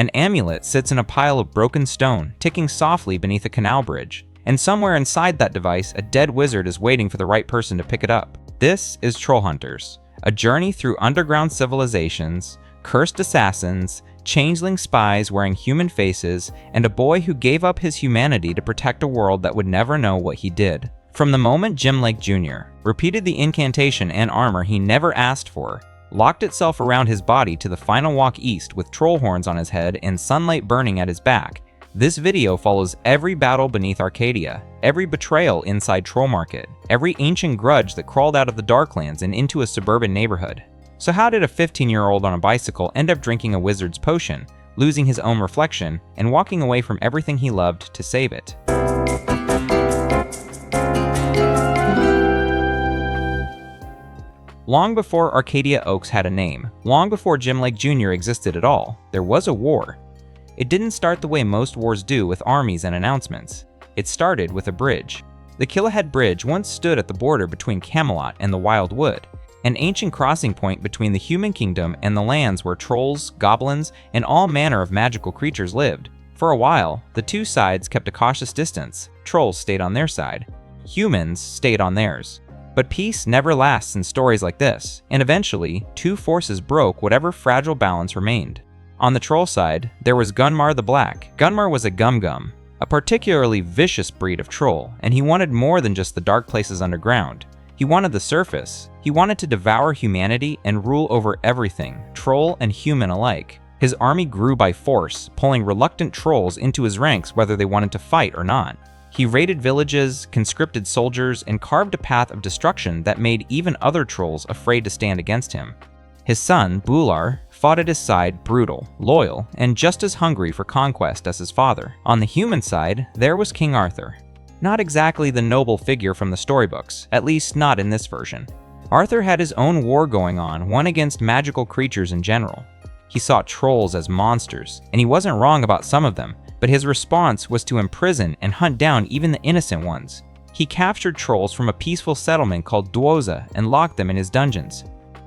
An amulet sits in a pile of broken stone, ticking softly beneath a canal bridge. And somewhere inside that device, a dead wizard is waiting for the right person to pick it up. This is Trollhunters, a journey through underground civilizations, cursed assassins, changeling spies wearing human faces, and a boy who gave up his humanity to protect a world that would never know what he did. From the moment Jim Lake Jr. repeated the incantation and armor he never asked for, locked itself around his body to the final walk east with troll horns on his head and sunlight burning at his back, this video follows every battle beneath Arcadia, every betrayal inside Troll Market, every ancient grudge that crawled out of the Darklands and into a suburban neighborhood. So how did a 15-year-old on a bicycle end up drinking a wizard's potion, losing his own reflection, and walking away from everything he loved to save it? Long before Arcadia Oaks had a name, long before Jim Lake Jr. existed at all, there was a war. It didn't start the way most wars do with armies and announcements. It started with a bridge. The Killahead Bridge once stood at the border between Camelot and the Wild Wood, an ancient crossing point between the human kingdom and the lands where trolls, goblins, and all manner of magical creatures lived. For a while, the two sides kept a cautious distance. Trolls stayed on their side. Humans stayed on theirs. But peace never lasts in stories like this, and eventually, two forces broke whatever fragile balance remained. On the troll side, there was Gunmar the Black. Gunmar was a gum-gum, a particularly vicious breed of troll, and he wanted more than just the dark places underground. He wanted the surface. He wanted to devour humanity and rule over everything, troll and human alike. His army grew by force, pulling reluctant trolls into his ranks whether they wanted to fight or not. He raided villages, conscripted soldiers, and carved a path of destruction that made even other trolls afraid to stand against him. His son, Bular, fought at his side, brutal, loyal, and just as hungry for conquest as his father. On the human side, there was King Arthur. Not exactly the noble figure from the storybooks, at least not in this version. Arthur had his own war going on, one against magical creatures in general. He saw trolls as monsters, and he wasn't wrong about some of them, but his response was to imprison and hunt down even the innocent ones. He captured trolls from a peaceful settlement called Dwoza and locked them in his dungeons.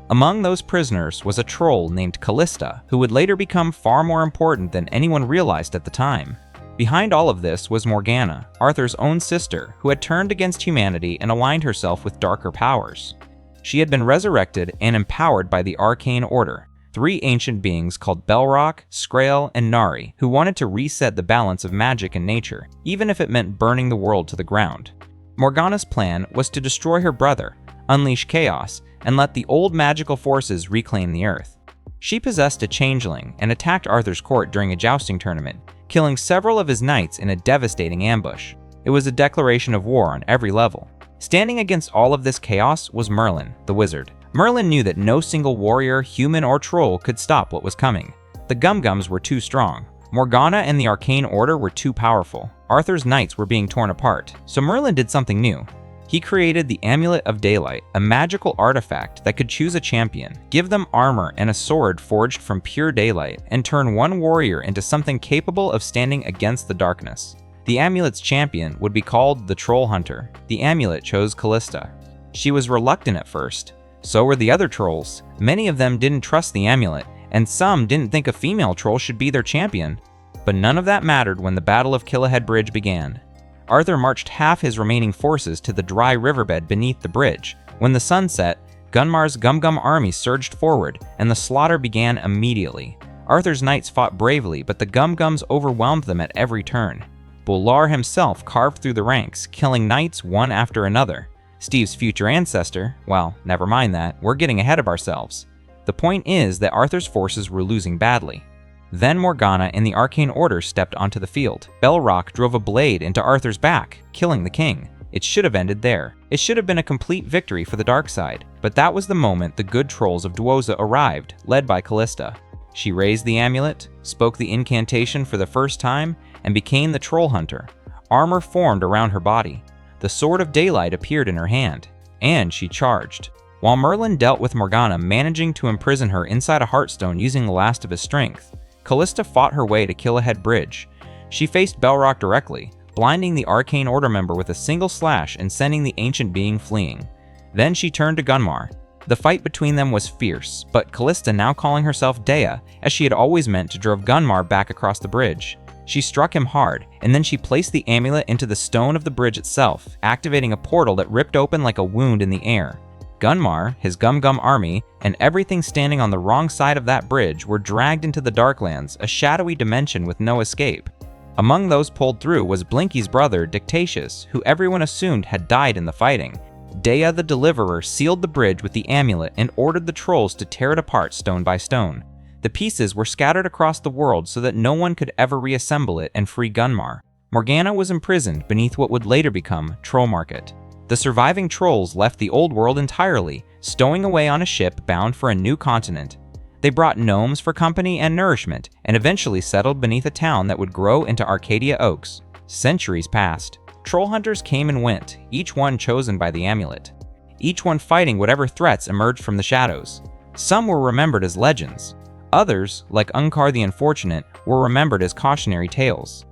Among those prisoners was a troll named Callista, who would later become far more important than anyone realized at the time. Behind all of this was Morgana, Arthur's own sister, who had turned against humanity and aligned herself with darker powers. She had been resurrected and empowered by the Arcane Order, three ancient beings called Belrock, Skrael, and Nari, who wanted to reset the balance of magic and nature, even if it meant burning the world to the ground. Morgana's plan was to destroy her brother, unleash chaos, and let the old magical forces reclaim the earth. She possessed a changeling and attacked Arthur's court during a jousting tournament, killing several of his knights in a devastating ambush. It was a declaration of war on every level. Standing against all of this chaos was Merlin, the wizard. Merlin knew that no single warrior, human or troll could stop what was coming. The Gum-Gums were too strong. Morgana and the Arcane Order were too powerful. Arthur's knights were being torn apart. So Merlin did something new. He created the Amulet of Daylight, a magical artifact that could choose a champion, give them armor and a sword forged from pure daylight, and turn one warrior into something capable of standing against the darkness. The amulet's champion would be called the Trollhunter. The amulet chose Callista. She was reluctant at first. So were the other trolls. Many of them didn't trust the amulet, and some didn't think a female troll should be their champion. But none of that mattered when the Battle of Killahead Bridge began. Arthur marched half his remaining forces to the dry riverbed beneath the bridge. When the sun set, Gunmar's Gum-Gum army surged forward, and the slaughter began immediately. Arthur's knights fought bravely, but the Gum-Gums overwhelmed them at every turn. Bular himself carved through the ranks, killing knights one after another. Steve's future ancestor, well, never mind that, we're getting ahead of ourselves. The point is that Arthur's forces were losing badly. Then Morgana and the Arcane Order stepped onto the field. Belrock drove a blade into Arthur's back, killing the king. It should have ended there. It should have been a complete victory for the dark side. But that was the moment the good trolls of Dwoza arrived, led by Callista. She raised the amulet, spoke the incantation for the first time, and became the Trollhunter. Armor formed around her body. The Sword of Daylight appeared in her hand, and she charged. While Merlin dealt with Morgana, managing to imprison her inside a Heartstone using the last of his strength, Callista fought her way to Killahead Bridge. She faced Belrock directly, blinding the Arcane Order member with a single slash and sending the ancient being fleeing. Then she turned to Gunmar. The fight between them was fierce, but Callista, now calling herself Dea, as she had always meant to, drove Gunmar back across the bridge. She struck him hard, and then she placed the amulet into the stone of the bridge itself, activating a portal that ripped open like a wound in the air. Gunmar, his Gum army, and everything standing on the wrong side of that bridge were dragged into the Darklands, a shadowy dimension with no escape. Among those pulled through was Blinky's brother, Dictatius, who everyone assumed had died in the fighting. Dea the Deliverer sealed the bridge with the amulet and ordered the trolls to tear it apart stone by stone. The pieces were scattered across the world so that no one could ever reassemble it and free Gunmar. Morgana was imprisoned beneath what would later become Troll Market. The surviving trolls left the old world entirely, stowing away on a ship bound for a new continent. They brought gnomes for company and nourishment, and eventually settled beneath a town that would grow into Arcadia Oaks. Centuries passed. Trollhunters came and went, each one chosen by the amulet. Each one fighting whatever threats emerged from the shadows. Some were remembered as legends. Others, like Angor the Unfortunate, were remembered as cautionary tales.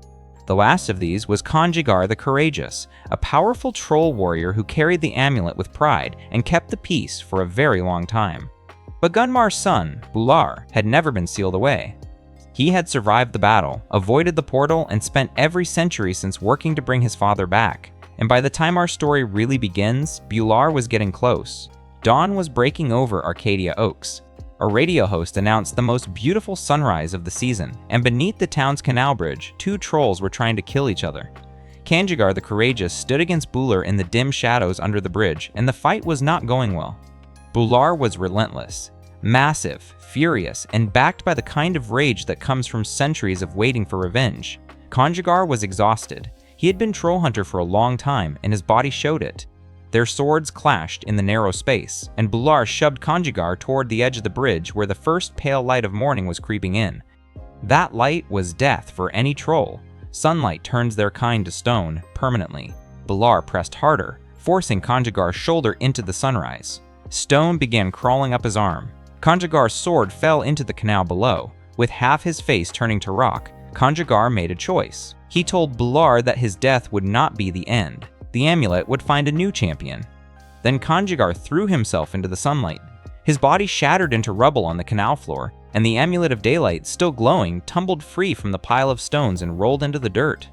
The last of these was Conjigar the Courageous, a powerful troll warrior who carried the amulet with pride and kept the peace for a very long time. But Gunmar's son, Bular, had never been sealed away. He had survived the battle, avoided the portal, and spent every century since working to bring his father back. And by the time our story really begins, Bular was getting close. Dawn was breaking over Arcadia Oaks. A radio host announced the most beautiful sunrise of the season, and beneath the town's canal bridge, two trolls were trying to kill each other. Conjigar the Courageous stood against Bular in the dim shadows under the bridge, and the fight was not going well. Bular was relentless, massive, furious, and backed by the kind of rage that comes from centuries of waiting for revenge. Conjigar was exhausted. He had been Trollhunter for a long time, and his body showed it. Their swords clashed in the narrow space, and Bular shoved Conjigar toward the edge of the bridge where the first pale light of morning was creeping in. That light was death for any troll. Sunlight turns their kind to stone permanently. Bular pressed harder, forcing Conjigar's shoulder into the sunrise. Stone began crawling up his arm. Conjigar's sword fell into the canal below. With half his face turning to rock, Conjigar made a choice. He told Bular that his death would not be the end. The amulet would find a new champion. Then Conjigar threw himself into the sunlight. His body shattered into rubble on the canal floor, and the amulet of daylight, still glowing, tumbled free from the pile of stones and rolled into the dirt.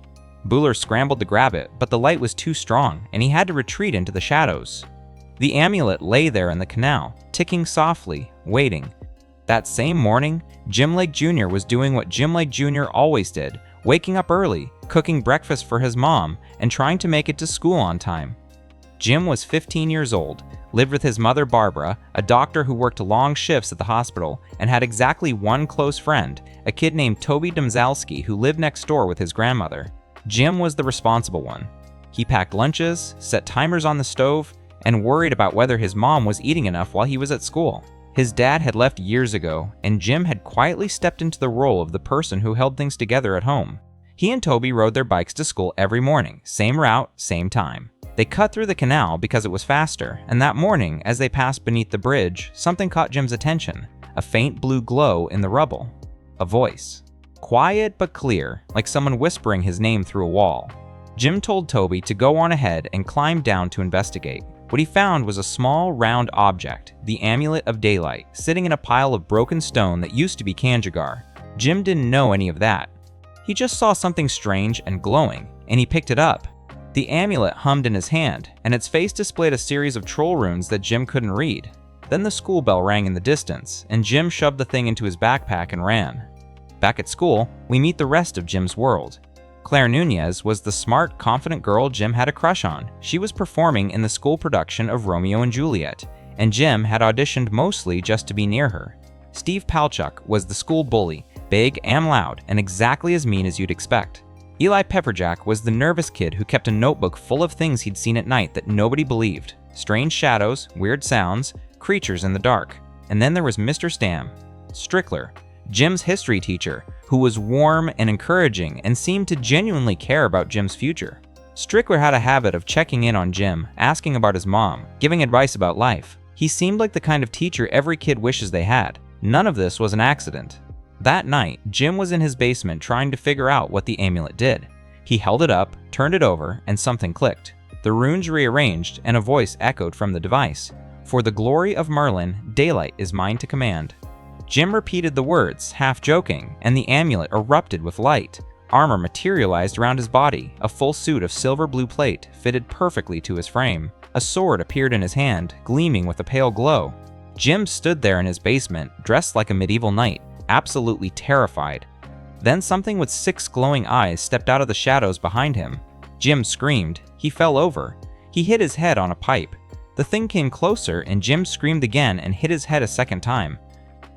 Bular scrambled to grab it, but the light was too strong, and he had to retreat into the shadows. The amulet lay there in the canal, ticking softly, waiting. That same morning, Jim Lake Jr. was doing what Jim Lake Jr. always did, waking up early, cooking breakfast for his mom, and trying to make it to school on time. Jim was 15 years old, lived with his mother Barbara, a doctor who worked long shifts at the hospital, and had exactly one close friend, a kid named Toby Domzalski who lived next door with his grandmother. Jim was the responsible one. He packed lunches, set timers on the stove, and worried about whether his mom was eating enough while he was at school. His dad had left years ago, and Jim had quietly stepped into the role of the person who held things together at home. He and Toby rode their bikes to school every morning, same route, same time. They cut through the canal because it was faster, and that morning, as they passed beneath the bridge, something caught Jim's attention, a faint blue glow in the rubble. A voice. Quiet but clear, like someone whispering his name through a wall. Jim told Toby to go on ahead and climb down to investigate. What he found was a small, round object, the Amulet of Daylight, sitting in a pile of broken stone that used to be Conjigar. Jim didn't know any of that. He just saw something strange and glowing, and he picked it up. The amulet hummed in his hand, and its face displayed a series of troll runes that Jim couldn't read. Then the school bell rang in the distance, and Jim shoved the thing into his backpack and ran. Back at school, we meet the rest of Jim's world. Claire Nunez was the smart, confident girl Jim had a crush on. She was performing in the school production of Romeo and Juliet, and Jim had auditioned mostly just to be near her. Steve Palchuk was the school bully, big and loud, and exactly as mean as you'd expect. Eli Pepperjack was the nervous kid who kept a notebook full of things he'd seen at night that nobody believed. Strange shadows, weird sounds, creatures in the dark. And then there was Mr. Stam, Strickler, Jim's history teacher, who was warm and encouraging and seemed to genuinely care about Jim's future. Strickler had a habit of checking in on Jim, asking about his mom, giving advice about life. He seemed like the kind of teacher every kid wishes they had. None of this was an accident. That night, Jim was in his basement trying to figure out what the amulet did. He held it up, turned it over, and something clicked. The runes rearranged, and a voice echoed from the device. "For the glory of Merlin, daylight is mine to command." Jim repeated the words, half joking, and the amulet erupted with light. Armor materialized around his body, a full suit of silver blue plate fitted perfectly to his frame. A sword appeared in his hand, gleaming with a pale glow. Jim stood there in his basement, dressed like a medieval knight, absolutely terrified. Then something with 6 glowing eyes stepped out of the shadows behind him. Jim screamed. He fell over. He hit his head on a pipe. The thing came closer, and Jim screamed again and hit his head a second time.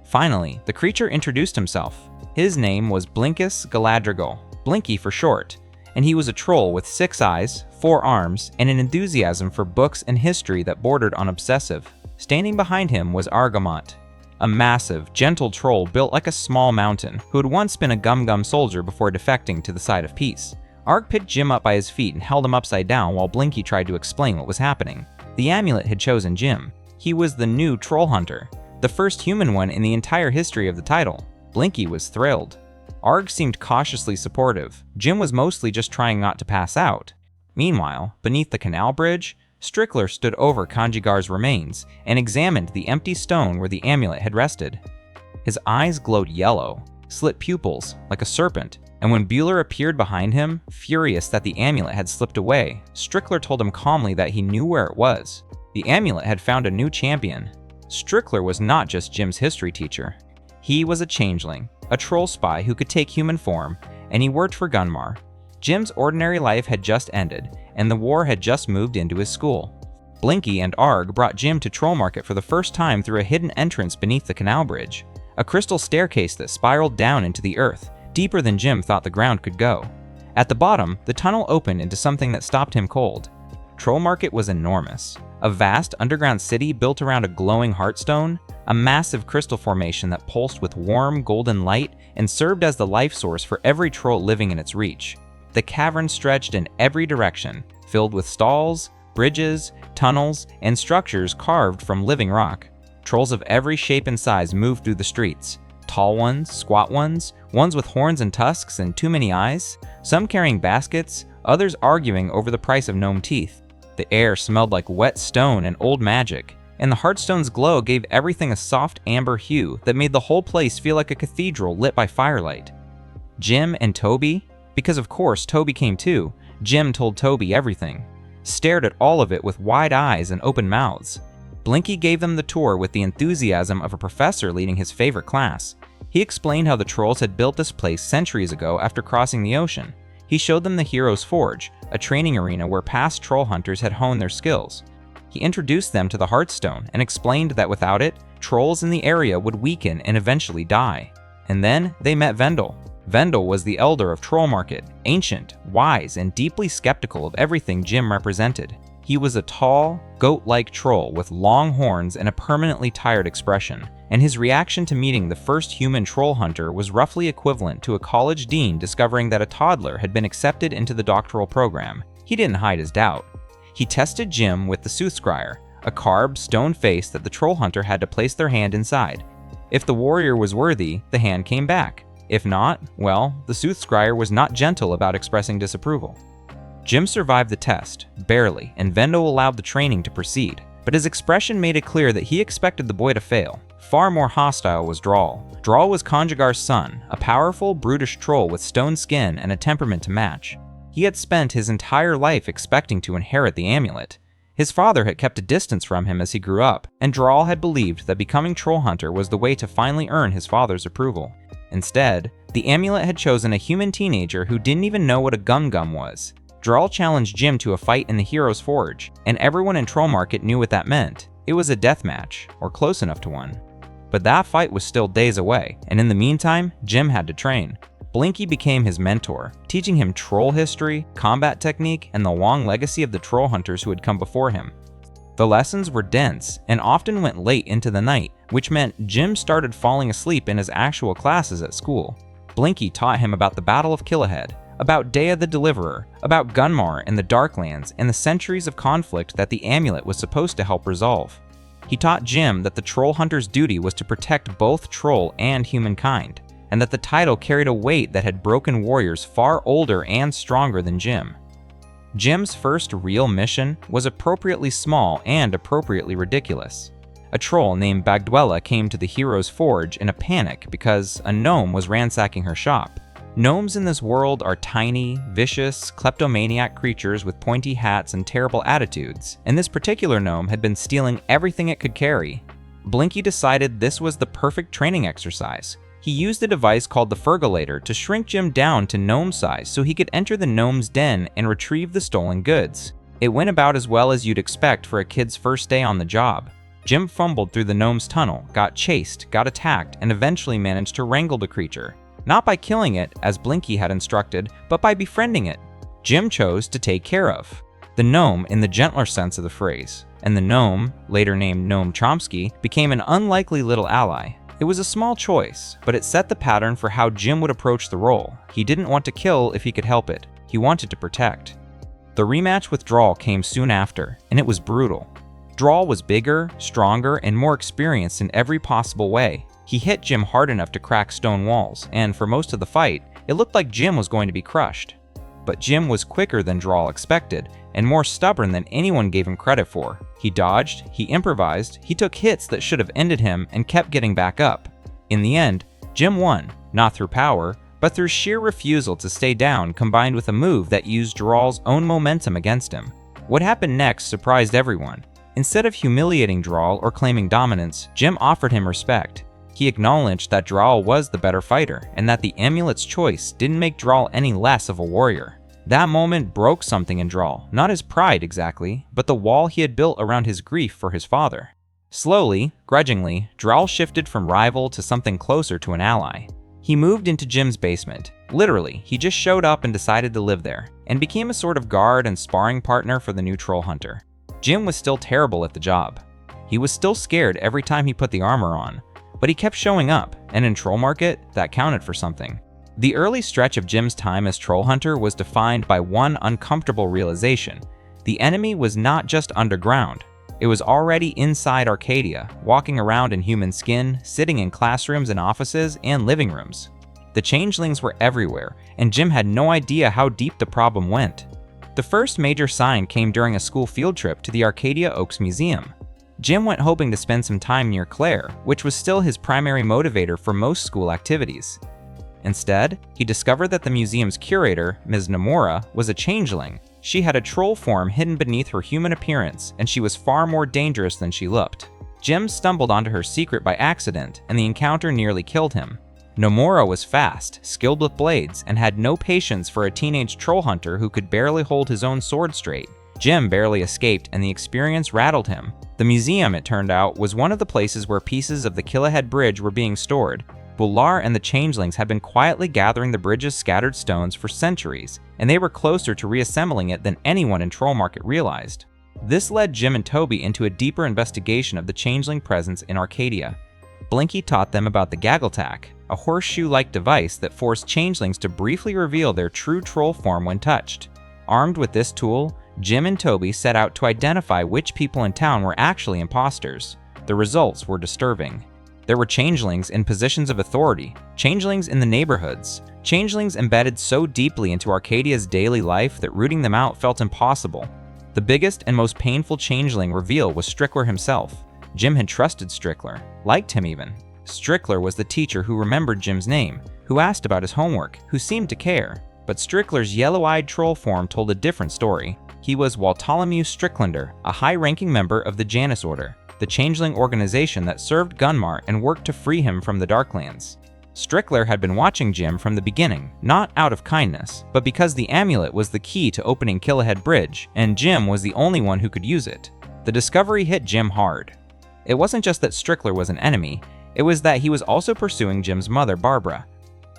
Finally, the creature introduced himself. His name was Blinkus Galadrigal, Blinky for short, and he was a troll with 6 eyes, 4 arms, and an enthusiasm for books and history that bordered on obsessive. Standing behind him was Argamot, a massive, gentle troll built like a small mountain, who had once been a Gum-Gum soldier before defecting to the side of peace. Arg picked Jim up by his feet and held him upside down while Blinky tried to explain what was happening. The amulet had chosen Jim. He was the new Trollhunter, the first human one in the entire history of the title. Blinky was thrilled. Arg seemed cautiously supportive. Jim was mostly just trying not to pass out. Meanwhile, beneath the canal bridge, Strickler stood over Conjigar's remains and examined the empty stone where the amulet had rested. His eyes glowed yellow, slit pupils like a serpent, and when Bular appeared behind him, furious that the amulet had slipped away, Strickler told him calmly that he knew where it was. The amulet had found a new champion. Strickler was not just Jim's history teacher. He was a changeling, a troll spy who could take human form, and he worked for Gunmar. Jim's ordinary life had just ended, and the war had just moved into his school. Blinky and Arg brought Jim to Troll Market for the first time through a hidden entrance beneath the canal bridge, a crystal staircase that spiraled down into the earth, deeper than Jim thought the ground could go. At the bottom, the tunnel opened into something that stopped him cold. Troll Market was enormous, a vast underground city built around a glowing heartstone, a massive crystal formation that pulsed with warm, golden light and served as the life source for every troll living in its reach. The cavern stretched in every direction, filled with stalls, bridges, tunnels, and structures carved from living rock. Trolls of every shape and size moved through the streets. Tall ones, squat ones, ones with horns and tusks and too many eyes, some carrying baskets, others arguing over the price of gnome teeth. The air smelled like wet stone and old magic, and the Heartstone's glow gave everything a soft amber hue that made the whole place feel like a cathedral lit by firelight. Jim and Toby, because of course Toby came too, Jim told Toby everything, stared at all of it with wide eyes and open mouths. Blinky gave them the tour with the enthusiasm of a professor leading his favorite class. He explained how the trolls had built this place centuries ago after crossing the ocean. He showed them the Hero's Forge, a training arena where past troll hunters had honed their skills. He introduced them to the Heartstone and explained that without it, trolls in the area would weaken and eventually die. And then they met Vendel. Vendel was the elder of Troll Market, ancient, wise, and deeply skeptical of everything Jim represented. He was a tall, goat-like troll with long horns and a permanently tired expression, and his reaction to meeting the first human troll hunter was roughly equivalent to a college dean discovering that a toddler had been accepted into the doctoral program. He didn't hide his doubt. He tested Jim with the Soothscryer, a carved stone face that the troll hunter had to place their hand inside. If the warrior was worthy, the hand came back. If not, well, the Soothscryer was not gentle about expressing disapproval. Jim survived the test, barely, and Vendel allowed the training to proceed, but his expression made it clear that he expected the boy to fail. Far more hostile was Drawl. Drawl was Conjigar's son, a powerful, brutish troll with stone skin and a temperament to match. He had spent his entire life expecting to inherit the amulet. His father had kept a distance from him as he grew up, and Drawl had believed that becoming Trollhunter was the way to finally earn his father's approval. Instead, the amulet had chosen a human teenager who didn't even know what a Gum-Gum was. Drawl challenged Jim to a fight in the Hero's Forge, and everyone in Troll Market knew what that meant. It was a death match, or close enough to one. But that fight was still days away, and in the meantime, Jim had to train. Blinky became his mentor, teaching him troll history, combat technique, and the long legacy of the troll hunters who had come before him. The lessons were dense and often went late into the night, which meant Jim started falling asleep in his actual classes at school. Blinky taught him about the Battle of Killahead, about Dea the Deliverer, about Gunmar and the Darklands, and the centuries of conflict that the amulet was supposed to help resolve. He taught Jim that the troll hunter's duty was to protect both troll and humankind, and that the title carried a weight that had broken warriors far older and stronger than Jim. Jim's first real mission was appropriately small and appropriately ridiculous. A troll named Bagdwella came to the hero's forge in a panic because a gnome was ransacking her shop. Gnomes in this world are tiny, vicious, kleptomaniac creatures with pointy hats and terrible attitudes, and this particular gnome had been stealing everything it could carry. Blinky decided this was the perfect training exercise. He used a device called the Fergulator to shrink Jim down to gnome size so he could enter the gnome's den and retrieve the stolen goods. It went about as well as you'd expect for a kid's first day on the job. Jim fumbled through the gnome's tunnel, got chased, got attacked, and eventually managed to wrangle the creature. Not by killing it, as Blinky had instructed, but by befriending it. Jim chose to take care of the gnome in the gentler sense of the phrase, and the gnome, later named Noam Chomsky, became an unlikely little ally. It was a small choice, but it set the pattern for how Jim would approach the role. He didn't want to kill if he could help it. He wanted to protect. The rematch with Droll came soon after, and it was brutal. Droll was bigger, stronger, and more experienced in every possible way. He hit Jim hard enough to crack stone walls, and for most of the fight, it looked like Jim was going to be crushed. But Jim was quicker than Droll expected, and more stubborn than anyone gave him credit for. He dodged, he improvised, he took hits that should have ended him and kept getting back up. In the end, Jim won, not through power, but through sheer refusal to stay down combined with a move that used Droll's own momentum against him. What happened next surprised everyone. Instead of humiliating Droll or claiming dominance, Jim offered him respect. He acknowledged that Droll was the better fighter, and that the amulet's choice didn't make Droll any less of a warrior. That moment broke something in Droll, not his pride exactly, but the wall he had built around his grief for his father. Slowly, grudgingly, Droll shifted from rival to something closer to an ally. He moved into Jim's basement. Literally, he just showed up and decided to live there, and became a sort of guard and sparring partner for the new Trollhunter. Jim was still terrible at the job. He was still scared every time he put the armor on, but he kept showing up, and in Troll Market, that counted for something. The early stretch of Jim's time as Trollhunter was defined by one uncomfortable realization. The enemy was not just underground. It was already inside Arcadia, walking around in human skin, sitting in classrooms and offices and living rooms. The Changelings were everywhere, and Jim had no idea how deep the problem went. The first major sign came during a school field trip to the Arcadia Oaks Museum. Jim went hoping to spend some time near Claire, which was still his primary motivator for most school activities. Instead, he discovered that the museum's curator, Ms. Nomura, was a changeling. She had a troll form hidden beneath her human appearance, and she was far more dangerous than she looked. Jim stumbled onto her secret by accident, and the encounter nearly killed him. Nomura was fast, skilled with blades, and had no patience for a teenage troll hunter who could barely hold his own sword straight. Jim barely escaped, and the experience rattled him. The museum, it turned out, was one of the places where pieces of the Killahead Bridge were being stored. Bular and the Changelings had been quietly gathering the bridge's scattered stones for centuries, and they were closer to reassembling it than anyone in Troll Market realized. This led Jim and Toby into a deeper investigation of the Changeling presence in Arcadia. Blinky taught them about the Gaggletak, a horseshoe-like device that forced Changelings to briefly reveal their true troll form when touched. Armed with this tool, Jim and Toby set out to identify which people in town were actually imposters. The results were disturbing. There were changelings in positions of authority, changelings in the neighborhoods, changelings embedded so deeply into Arcadia's daily life that rooting them out felt impossible. The biggest and most painful changeling reveal was Strickler himself. Jim had trusted Strickler, liked him even. Strickler was the teacher who remembered Jim's name, who asked about his homework, who seemed to care. But Strickler's yellow-eyed troll form told a different story. He was Waltolomeu Stricklander, a high-ranking member of the Janus Order, the changeling organization that served Gunmar and worked to free him from the Darklands. Strickler had been watching Jim from the beginning, not out of kindness, but because the amulet was the key to opening Killahead Bridge, and Jim was the only one who could use it. The discovery hit Jim hard. It wasn't just that Strickler was an enemy, it was that he was also pursuing Jim's mother, Barbara.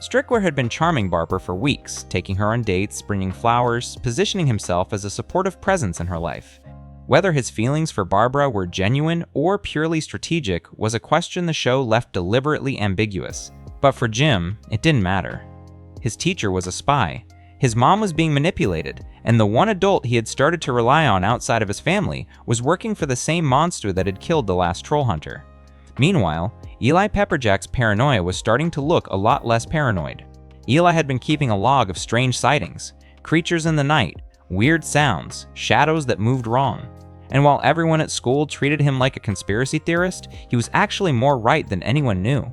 Strickler had been charming Barbara for weeks, taking her on dates, bringing flowers, positioning himself as a supportive presence in her life. Whether his feelings for Barbara were genuine or purely strategic was a question the show left deliberately ambiguous. But for Jim, it didn't matter. His teacher was a spy. His mom was being manipulated, and the one adult he had started to rely on outside of his family was working for the same monster that had killed the last Trollhunter. Meanwhile, Eli Pepperjack's paranoia was starting to look a lot less paranoid. Eli had been keeping a log of strange sightings, creatures in the night, weird sounds, shadows that moved wrong. And while everyone at school treated him like a conspiracy theorist, he was actually more right than anyone knew.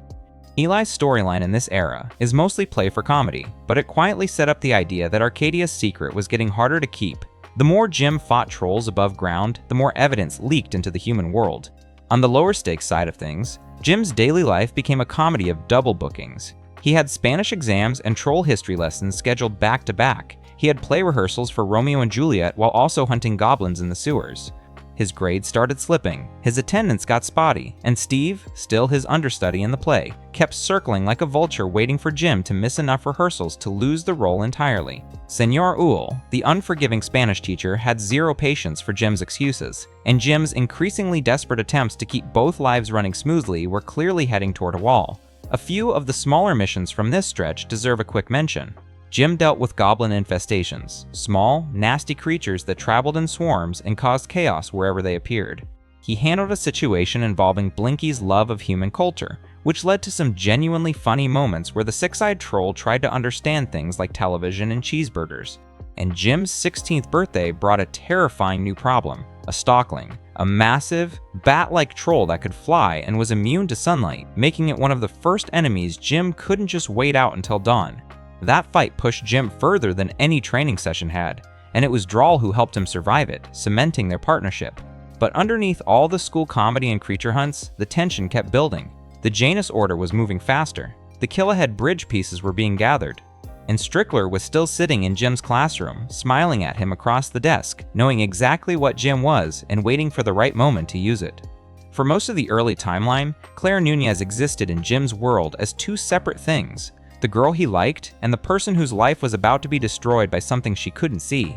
Eli's storyline in this era is mostly play for comedy, but it quietly set up the idea that Arcadia's secret was getting harder to keep. The more Jim fought trolls above ground, the more evidence leaked into the human world. On the lower stakes side of things, Jim's daily life became a comedy of double bookings. He had Spanish exams and troll history lessons scheduled back to back. He had play rehearsals for Romeo and Juliet while also hunting goblins in the sewers. His grades started slipping, his attendance got spotty, and Steve, still his understudy in the play, kept circling like a vulture waiting for Jim to miss enough rehearsals to lose the role entirely. Senor Uhl, the unforgiving Spanish teacher, had zero patience for Jim's excuses, and Jim's increasingly desperate attempts to keep both lives running smoothly were clearly heading toward a wall. A few of the smaller missions from this stretch deserve a quick mention. Jim dealt with goblin infestations, small, nasty creatures that traveled in swarms and caused chaos wherever they appeared. He handled a situation involving Blinky's love of human culture, which led to some genuinely funny moments where the six-eyed troll tried to understand things like television and cheeseburgers. And Jim's 16th birthday brought a terrifying new problem, a stalkling, a massive, bat-like troll that could fly and was immune to sunlight, making it one of the first enemies Jim couldn't just wait out until dawn. That fight pushed Jim further than any training session had, and it was Droll who helped him survive it, cementing their partnership. But underneath all the school comedy and creature hunts, the tension kept building. The Janus Order was moving faster, the Kill-Ahead bridge pieces were being gathered, and Strickler was still sitting in Jim's classroom, smiling at him across the desk, knowing exactly what Jim was and waiting for the right moment to use it. For most of the early timeline, Claire Nunez existed in Jim's world as two separate things: the girl he liked, and the person whose life was about to be destroyed by something she couldn't see.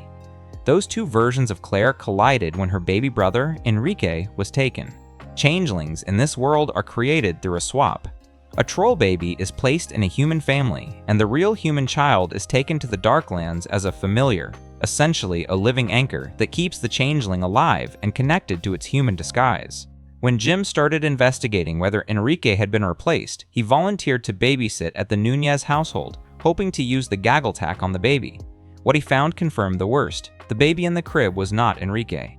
Those two versions of Claire collided when her baby brother, Enrique, was taken. Changelings in this world are created through a swap. A troll baby is placed in a human family, and the real human child is taken to the Darklands as a familiar, essentially a living anchor that keeps the changeling alive and connected to its human disguise. When Jim started investigating whether Enrique had been replaced, he volunteered to babysit at the Nunez household, hoping to use the gaggle tack on the baby. What he found confirmed the worst. The baby in the crib was not Enrique.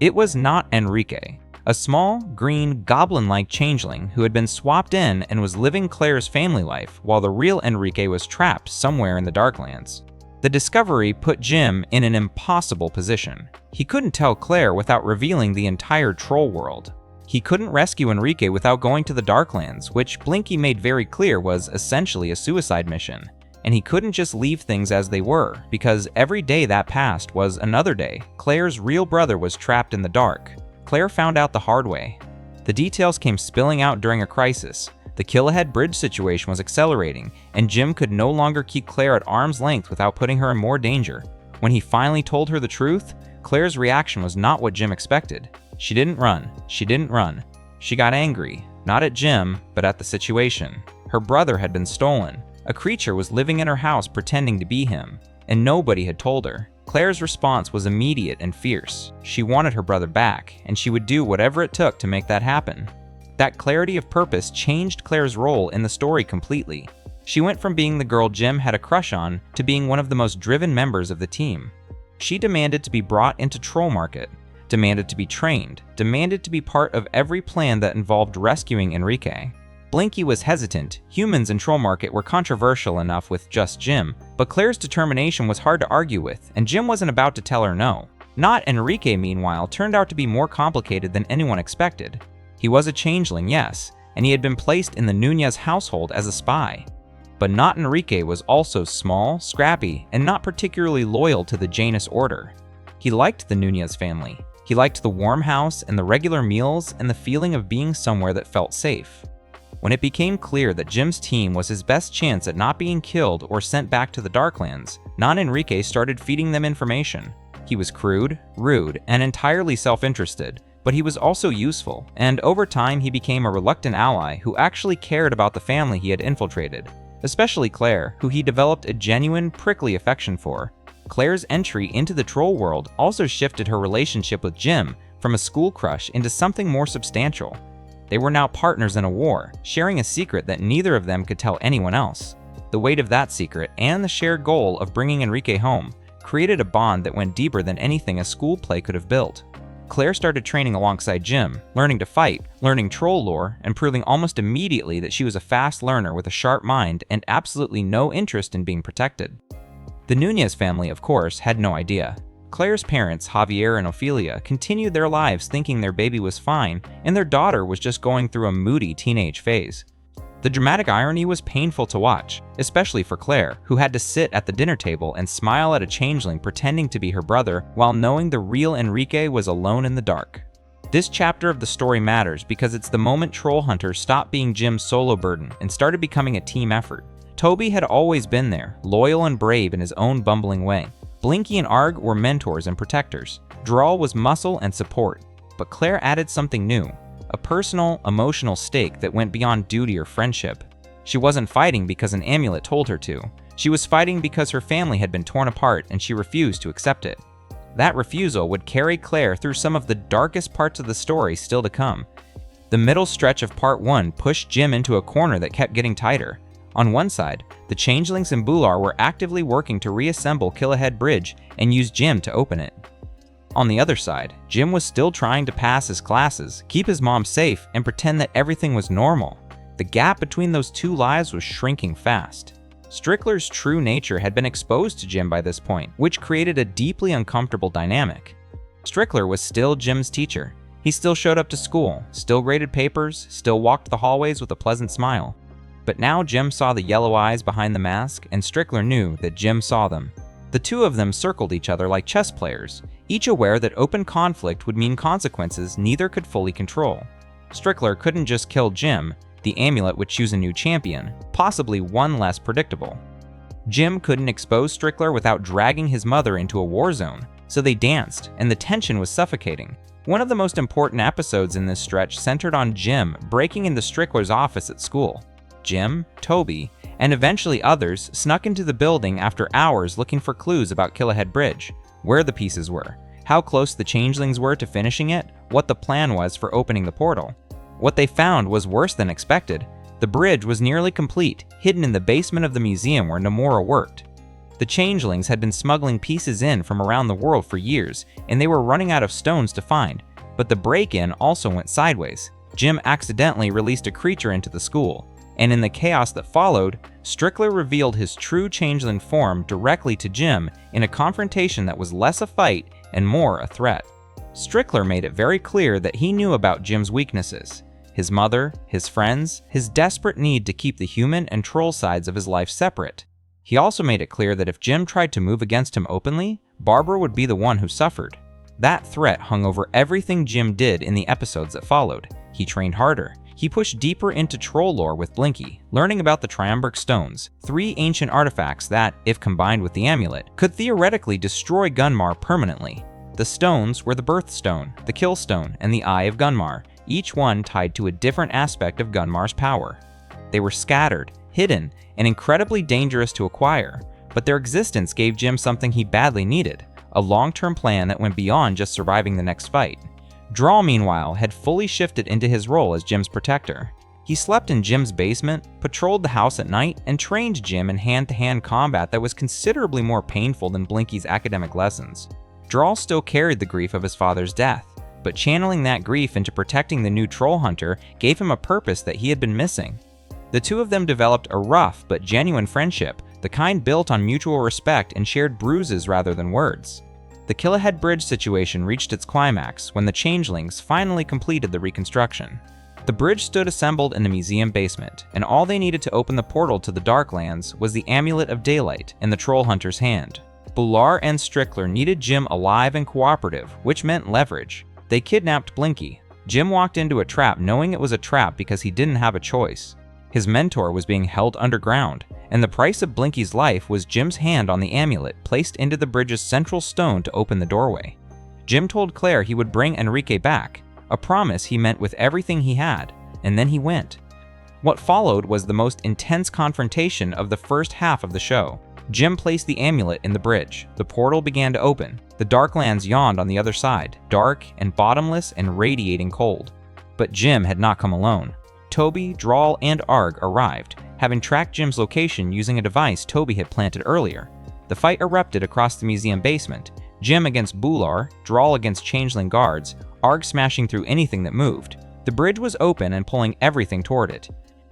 It was not Enrique, a small, green, goblin-like changeling who had been swapped in and was living Claire's family life, while the real Enrique was trapped somewhere in the Darklands. The discovery put Jim in an impossible position. He couldn't tell Claire without revealing the entire troll world. He couldn't rescue Enrique without going to the Darklands, which Blinky made very clear was essentially a suicide mission. And he couldn't just leave things as they were, because every day that passed was another day. Claire's real brother was trapped in the dark. Claire found out the hard way. The details came spilling out during a crisis. The Kill-Ahead bridge situation was accelerating, and Jim could no longer keep Claire at arm's length without putting her in more danger. When he finally told her the truth, Claire's reaction was not what Jim expected. She didn't run. She didn't run. She got angry, not at Jim, but at the situation. Her brother had been stolen. A creature was living in her house pretending to be him, and nobody had told her. Claire's response was immediate and fierce. She wanted her brother back, and she would do whatever it took to make that happen. That clarity of purpose changed Claire's role in the story completely. She went from being the girl Jim had a crush on to being one of the most driven members of the team. She demanded to be brought into Troll Market, demanded to be trained, demanded to be part of every plan that involved rescuing Enrique. Blinky was hesitant. Humans in Troll Market were controversial enough with just Jim, but Claire's determination was hard to argue with, and Jim wasn't about to tell her no. Not Enrique, meanwhile, turned out to be more complicated than anyone expected. He was a changeling, yes, and he had been placed in the Nunez household as a spy. But not Enrique was also small, scrappy, and not particularly loyal to the Janus Order. He liked the Nunez family. He liked the warm house and the regular meals and the feeling of being somewhere that felt safe. When it became clear that Jim's team was his best chance at not being killed or sent back to the Darklands, non-Enrique started feeding them information. He was crude, rude, and entirely self-interested, but he was also useful, and over time he became a reluctant ally who actually cared about the family he had infiltrated, especially Claire, who he developed a genuine, prickly affection for. Claire's entry into the troll world also shifted her relationship with Jim from a school crush into something more substantial. They were now partners in a war, sharing a secret that neither of them could tell anyone else. The weight of that secret, and the shared goal of bringing Enrique home, created a bond that went deeper than anything a school play could have built. Claire started training alongside Jim, learning to fight, learning troll lore, and proving almost immediately that she was a fast learner with a sharp mind and absolutely no interest in being protected. The Nunez family, of course, had no idea. Claire's parents, Javier and Ophelia, continued their lives thinking their baby was fine and their daughter was just going through a moody teenage phase. The dramatic irony was painful to watch, especially for Claire, who had to sit at the dinner table and smile at a changeling pretending to be her brother while knowing the real Enrique was alone in the dark. This chapter of the story matters because it's the moment Trollhunters stopped being Jim's solo burden and started becoming a team effort. Toby had always been there, loyal and brave in his own bumbling way. Blinky and Arg were mentors and protectors. Drawl was muscle and support. But Claire added something new. A personal, emotional stake that went beyond duty or friendship. She wasn't fighting because an amulet told her to. She was fighting because her family had been torn apart and she refused to accept it. That refusal would carry Claire through some of the darkest parts of the story still to come. The middle stretch of Part 1 pushed Jim into a corner that kept getting tighter. On one side, the Changelings and Bular were actively working to reassemble Killahead Bridge and use Jim to open it. On the other side, Jim was still trying to pass his classes, keep his mom safe, and pretend that everything was normal. The gap between those two lives was shrinking fast. Strickler's true nature had been exposed to Jim by this point, which created a deeply uncomfortable dynamic. Strickler was still Jim's teacher. He still showed up to school, still graded papers, still walked the hallways with a pleasant smile. But now Jim saw the yellow eyes behind the mask, and Strickler knew that Jim saw them. The two of them circled each other like chess players, each aware that open conflict would mean consequences neither could fully control. Strickler couldn't just kill Jim, the amulet would choose a new champion, possibly one less predictable. Jim couldn't expose Strickler without dragging his mother into a war zone, so they danced, and the tension was suffocating. One of the most important episodes in this stretch centered on Jim breaking into Strickler's office at school. Jim, Toby, and eventually others snuck into the building after hours looking for clues about Killahead Bridge, where the pieces were, how close the Changelings were to finishing it, what the plan was for opening the portal. What they found was worse than expected. The bridge was nearly complete, hidden in the basement of the museum where Namora worked. The Changelings had been smuggling pieces in from around the world for years, and they were running out of stones to find, but the break-in also went sideways. Jim accidentally released a creature into the school, and in the chaos that followed, Strickler revealed his true changeling form directly to Jim in a confrontation that was less a fight and more a threat. Strickler made it very clear that he knew about Jim's weaknesses, his mother, his friends, his desperate need to keep the human and troll sides of his life separate. He also made it clear that if Jim tried to move against him openly, Barbara would be the one who suffered. That threat hung over everything Jim did in the episodes that followed. He trained harder. He pushed deeper into troll lore with Blinky, learning about the Triumvirate Stones, 3 ancient artifacts that, if combined with the amulet, could theoretically destroy Gunmar permanently. The stones were the Birth Stone, the Kill Stone, and the Eye of Gunmar, each one tied to a different aspect of Gunmar's power. They were scattered, hidden, and incredibly dangerous to acquire, but their existence gave Jim something he badly needed, a long-term plan that went beyond just surviving the next fight. Drawl, meanwhile, had fully shifted into his role as Jim's protector. He slept in Jim's basement, patrolled the house at night, and trained Jim in hand-to-hand combat that was considerably more painful than Blinky's academic lessons. Drawl still carried the grief of his father's death, but channeling that grief into protecting the new Trollhunter gave him a purpose that he had been missing. The two of them developed a rough but genuine friendship, the kind built on mutual respect and shared bruises rather than words. The Killahead Bridge situation reached its climax when the Changelings finally completed the reconstruction. The bridge stood assembled in the museum basement, and all they needed to open the portal to the Darklands was the Amulet of Daylight in the Trollhunter's hand. Bular and Strickler needed Jim alive and cooperative, which meant leverage. They kidnapped Blinky. Jim walked into a trap knowing it was a trap because he didn't have a choice. His mentor was being held underground, and the price of Blinky's life was Jim's hand on the amulet placed into the bridge's central stone to open the doorway. Jim told Claire he would bring Enrique back, a promise he meant with everything he had, and then he went. What followed was the most intense confrontation of the first half of the show. Jim placed the amulet in the bridge. The portal began to open. The Darklands yawned on the other side, dark and bottomless and radiating cold. But Jim had not come alone. Toby, Drawl, and Arg arrived, having tracked Jim's location using a device Toby had planted earlier. The fight erupted across the museum basement. Jim against Bular, Droll against Changeling guards, Arg smashing through anything that moved. The bridge was open and pulling everything toward it.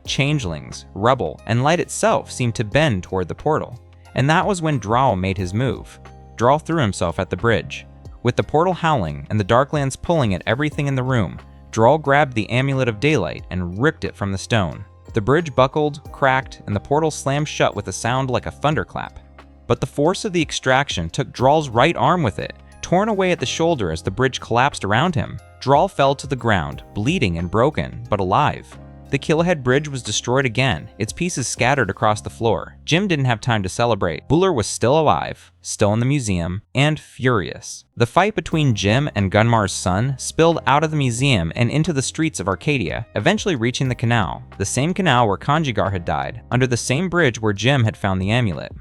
Changelings, rubble, and light itself seemed to bend toward the portal. And that was when Droll made his move. Droll threw himself at the bridge. With the portal howling and the Darklands pulling at everything in the room, Droll grabbed the Amulet of Daylight and ripped it from the stone. The bridge buckled, cracked, and the portal slammed shut with a sound like a thunderclap. But the force of the extraction took Droll's right arm with it, torn away at the shoulder as the bridge collapsed around him. Droll fell to the ground, bleeding and broken, but alive. The Killhead Bridge was destroyed again, its pieces scattered across the floor. Jim didn't have time to celebrate. Bular was still alive, still in the museum, and furious. The fight between Jim and Gunmar's son spilled out of the museum and into the streets of Arcadia, eventually reaching the canal, the same canal where Conjigar had died, under the same bridge where Jim had found the amulet.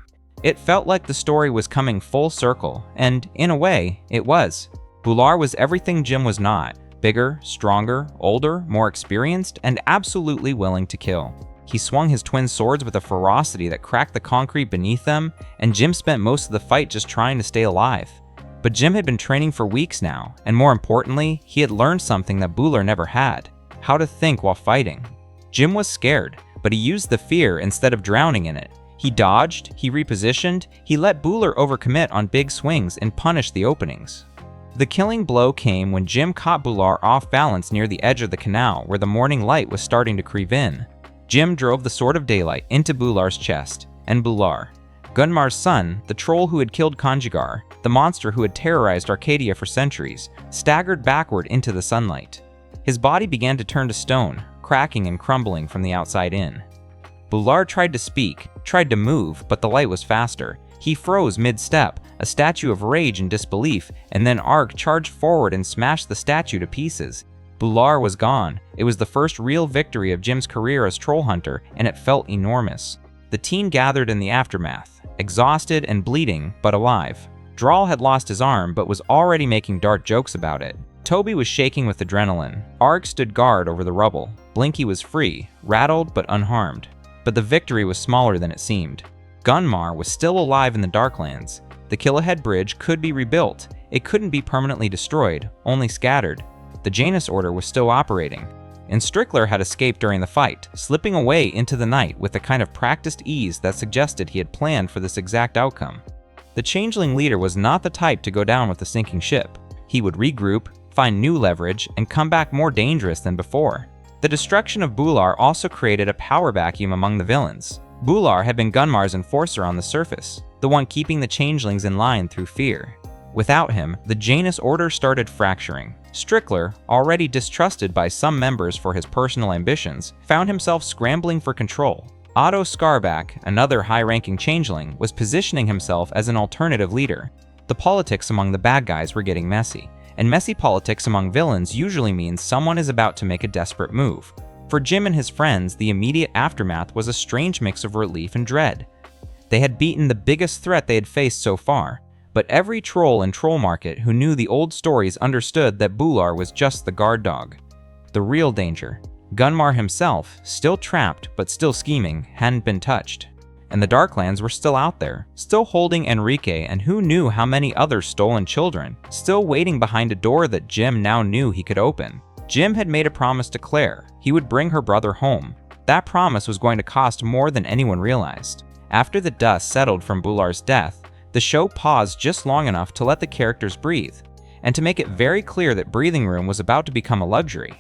It felt like the story was coming full circle, and in a way, it was. Bular was everything Jim was not. Bigger, stronger, older, more experienced, and absolutely willing to kill. He swung his twin swords with a ferocity that cracked the concrete beneath them, and Jim spent most of the fight just trying to stay alive. But Jim had been training for weeks now, and more importantly, he had learned something that Bular never had: how to think while fighting. Jim was scared, but he used the fear instead of drowning in it. He dodged, he repositioned, he let Bular overcommit on big swings and punish the openings. The killing blow came when Jim caught Bular off balance near the edge of the canal where the morning light was starting to creep in. Jim drove the Sword of Daylight into Bular's chest, and Bular, Gunmar's son, the troll who had killed Conjigar, the monster who had terrorized Arcadia for centuries, staggered backward into the sunlight. His body began to turn to stone, cracking and crumbling from the outside in. Bular tried to speak, tried to move, but the light was faster. He froze mid-step, a statue of rage and disbelief, and then Arg charged forward and smashed the statue to pieces. Bular was gone. It was the first real victory of Jim's career as Trollhunter, and it felt enormous. The team gathered in the aftermath, exhausted and bleeding, but alive. Droll had lost his arm, but was already making dark jokes about it. Toby was shaking with adrenaline. Arg stood guard over the rubble. Blinky was free, rattled but unharmed. But the victory was smaller than it seemed. Gunmar was still alive in the Darklands. The Killahead Bridge could be rebuilt. It couldn't be permanently destroyed, only scattered. The Janus Order was still operating. And Strickler had escaped during the fight, slipping away into the night with a kind of practiced ease that suggested he had planned for this exact outcome. The Changeling leader was not the type to go down with a sinking ship. He would regroup, find new leverage, and come back more dangerous than before. The destruction of Bular also created a power vacuum among the villains. Bular had been Gunmar's enforcer on the surface, the one keeping the Changelings in line through fear. Without him, the Janus Order started fracturing. Strickler, already distrusted by some members for his personal ambitions, found himself scrambling for control. Otto Scarback, another high-ranking Changeling, was positioning himself as an alternative leader. The politics among the bad guys were getting messy, and messy politics among villains usually means someone is about to make a desperate move. For Jim and his friends, the immediate aftermath was a strange mix of relief and dread. They had beaten the biggest threat they had faced so far, but every troll in Troll Market who knew the old stories understood that Bular was just the guard dog. The real danger, Gunmar himself, still trapped but still scheming, hadn't been touched. And the Darklands were still out there, still holding Enrique and who knew how many other stolen children, still waiting behind a door that Jim now knew he could open. Jim had made a promise to Claire. He would bring her brother home. That promise was going to cost more than anyone realized. After the dust settled from Bular's death, the show paused just long enough to let the characters breathe, and to make it very clear that breathing room was about to become a luxury.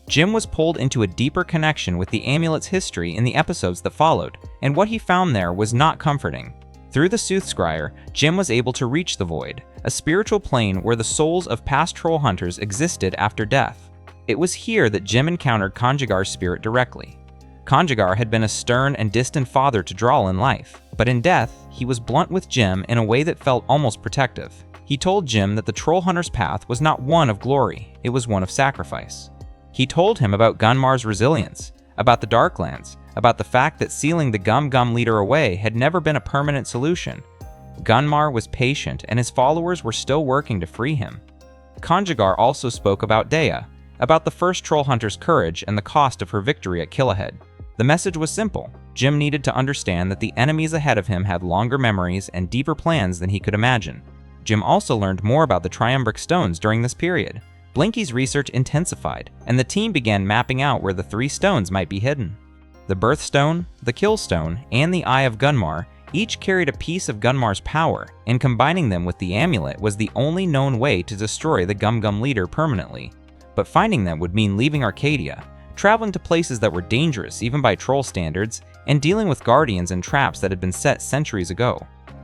Jim was pulled into a deeper connection with the amulet's history in the episodes that followed, and what he found there was not comforting. Through the Soothscryer, Jim was able to reach the Void, a spiritual plane where the souls of past Trollhunters existed after death. It was here that Jim encountered Conjigar's spirit directly. Conjigar had been a stern and distant father to Droll in life, but in death, he was blunt with Jim in a way that felt almost protective. He told Jim that the Trollhunter's path was not one of glory, it was one of sacrifice. He told him about Gunmar's resilience, about the Darklands, about the fact that sealing the Gum leader away had never been a permanent solution. Gunmar was patient and his followers were still working to free him. Conjigar also spoke about Dea, about the first Trollhunter's courage and the cost of her victory at Killahead. The message was simple. Jim needed to understand that the enemies ahead of him had longer memories and deeper plans than he could imagine. Jim also learned more about the triumvirate stones during this period. Blinky's research intensified, and the team began mapping out where the 3 stones might be hidden. The Birthstone, the Killstone, and the Eye of Gunmar each carried a piece of Gunmar's power, and combining them with the amulet was the only known way to destroy the Gum leader permanently. But finding them would mean leaving Arcadia, traveling to places that were dangerous even by troll standards, and dealing with guardians and traps that had been set centuries ago.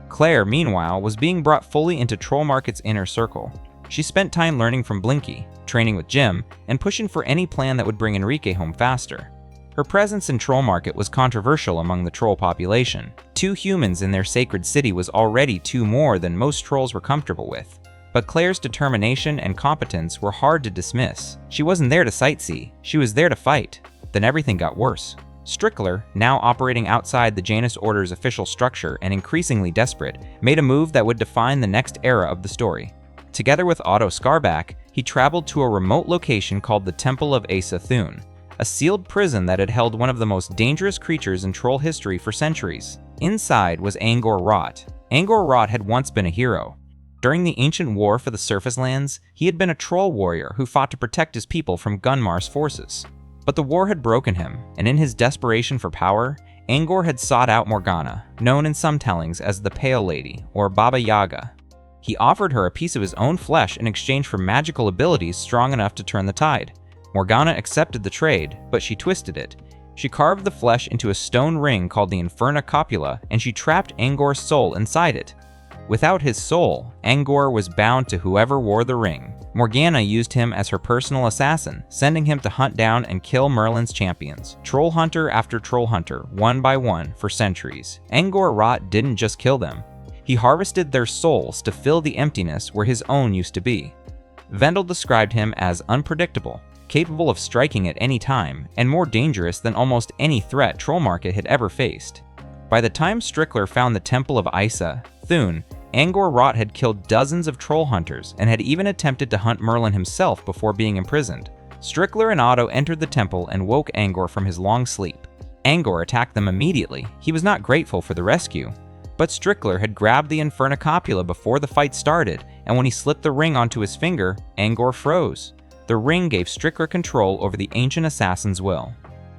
Claire, meanwhile, was being brought fully into Troll Market's inner circle. She spent time learning from Blinky, training with Jim, and pushing for any plan that would bring Enrique home faster. Her presence in Troll Market was controversial among the troll population. 2 humans in their sacred city was already 2 more than most trolls were comfortable with. But Claire's determination and competence were hard to dismiss. She wasn't there to sightsee, she was there to fight. Then everything got worse. Strickler, now operating outside the Janus Order's official structure and increasingly desperate, made a move that would define the next era of the story. Together with Otto Scarback, he traveled to a remote location called the Temple of Asa Thune, a sealed prison that had held one of the most dangerous creatures in troll history for centuries. Inside was Angor Rot. Angor Rot had once been a hero. During the ancient war for the surface lands, he had been a troll warrior who fought to protect his people from Gunmar's forces. But the war had broken him, and in his desperation for power, Angor had sought out Morgana, known in some tellings as the Pale Lady, or Baba Yaga. He offered her a piece of his own flesh in exchange for magical abilities strong enough to turn the tide. Morgana accepted the trade, but she twisted it. She carved the flesh into a stone ring called the Inferna Copula, and she trapped Angor's soul inside it. Without his soul, Angor was bound to whoever wore the ring. Morgana used him as her personal assassin, sending him to hunt down and kill Merlin's champions, Trollhunter after Trollhunter, one by one, for centuries. Angor Rot didn't just kill them. He harvested their souls to fill the emptiness where his own used to be. Vendel described him as unpredictable, capable of striking at any time, and more dangerous than almost any threat Troll Market had ever faced. By the time Strickler found the Temple of Asa Thune, Angor Rot had killed dozens of troll hunters and had even attempted to hunt Merlin himself before being imprisoned. Strickler and Otto entered the temple and woke Angor from his long sleep. Angor attacked them immediately. He was not grateful for the rescue. But Strickler had grabbed the Inferna Copula before the fight started, and when he slipped the ring onto his finger, Angor froze. The ring gave Strickler control over the ancient assassin's will.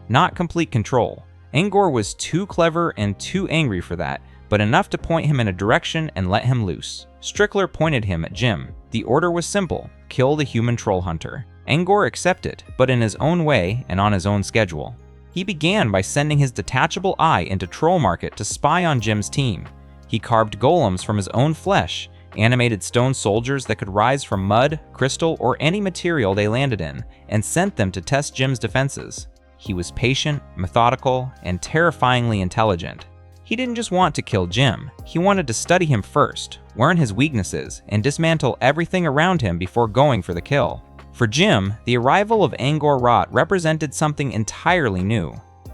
Not complete control. Angor was too clever and too angry for that, but enough to point him in a direction and let him loose. Strickler pointed him at Jim. The order was simple: kill the human troll hunter. Angor accepted, but in his own way and on his own schedule. He began by sending his detachable eye into Troll Market to spy on Jim's team. He carved golems from his own flesh, animated stone soldiers that could rise from mud, crystal, or any material they landed in, and sent them to test Jim's defenses. He was patient, methodical, and terrifyingly intelligent. He didn't just want to kill Jim, he wanted to study him first, learn his weaknesses, and dismantle everything around him before going for the kill. For Jim, the arrival of Angor Rot represented something entirely new.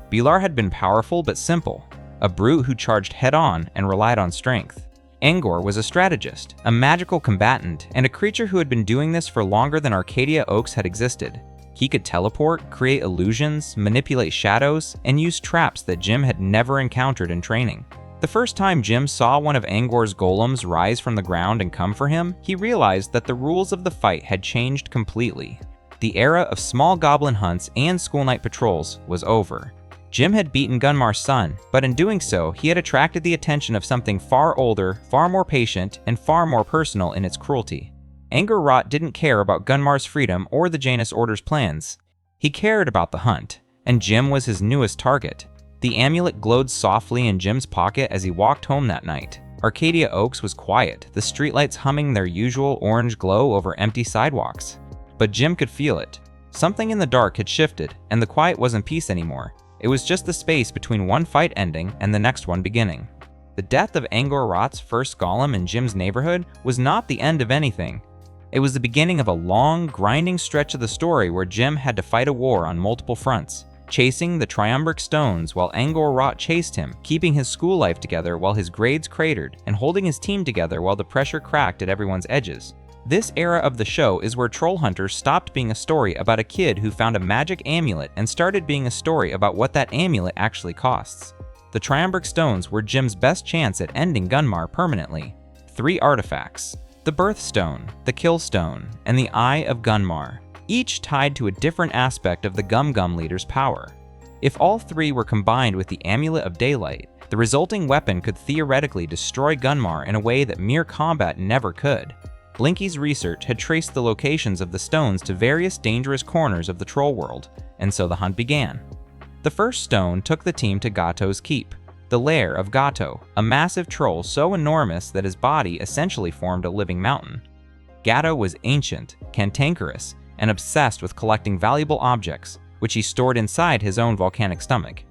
Bular had been powerful but simple, a brute who charged head-on and relied on strength. Angor was a strategist, a magical combatant, and a creature who had been doing this for longer than Arcadia Oaks had existed. He could teleport, create illusions, manipulate shadows, and use traps that Jim had never encountered in training. The first time Jim saw one of Angor's golems rise from the ground and come for him, he realized that the rules of the fight had changed completely. The era of small goblin hunts and school night patrols was over. Jim had beaten Gunmar's son, but in doing so, he had attracted the attention of something far older, far more patient, and far more personal in its cruelty. Angor Rot didn't care about Gunmar's freedom or the Janus Order's plans. He cared about the hunt, and Jim was his newest target. The amulet glowed softly in Jim's pocket as he walked home that night. Arcadia Oaks was quiet, the streetlights humming their usual orange glow over empty sidewalks. But Jim could feel it. Something in the dark had shifted, and the quiet wasn't peace anymore. It was just the space between one fight ending and the next one beginning. The death of Angor Rot's first golem in Jim's neighborhood was not the end of anything. It was the beginning of a long, grinding stretch of the story where Jim had to fight a war on multiple fronts, chasing the triumvirate stones while Angor Rot chased him, keeping his school life together while his grades cratered, and holding his team together while the pressure cracked at everyone's edges. This era of the show is where Trollhunters stopped being a story about a kid who found a magic amulet and started being a story about what that amulet actually costs. The Triumvirate Stones were Jim's best chance at ending Gunmar permanently. 3 artifacts: the Birth Stone, the Kill Stone, and the Eye of Gunmar, each tied to a different aspect of the Gum leader's power. If all 3 were combined with the Amulet of Daylight, the resulting weapon could theoretically destroy Gunmar in a way that mere combat never could. Blinky's research had traced the locations of the stones to various dangerous corners of the troll world, and so the hunt began. The first stone took the team to Gato's Keep, the lair of Gato, a massive troll so enormous that his body essentially formed a living mountain. Gato was ancient, cantankerous, and obsessed with collecting valuable objects, which he stored inside his own volcanic stomach.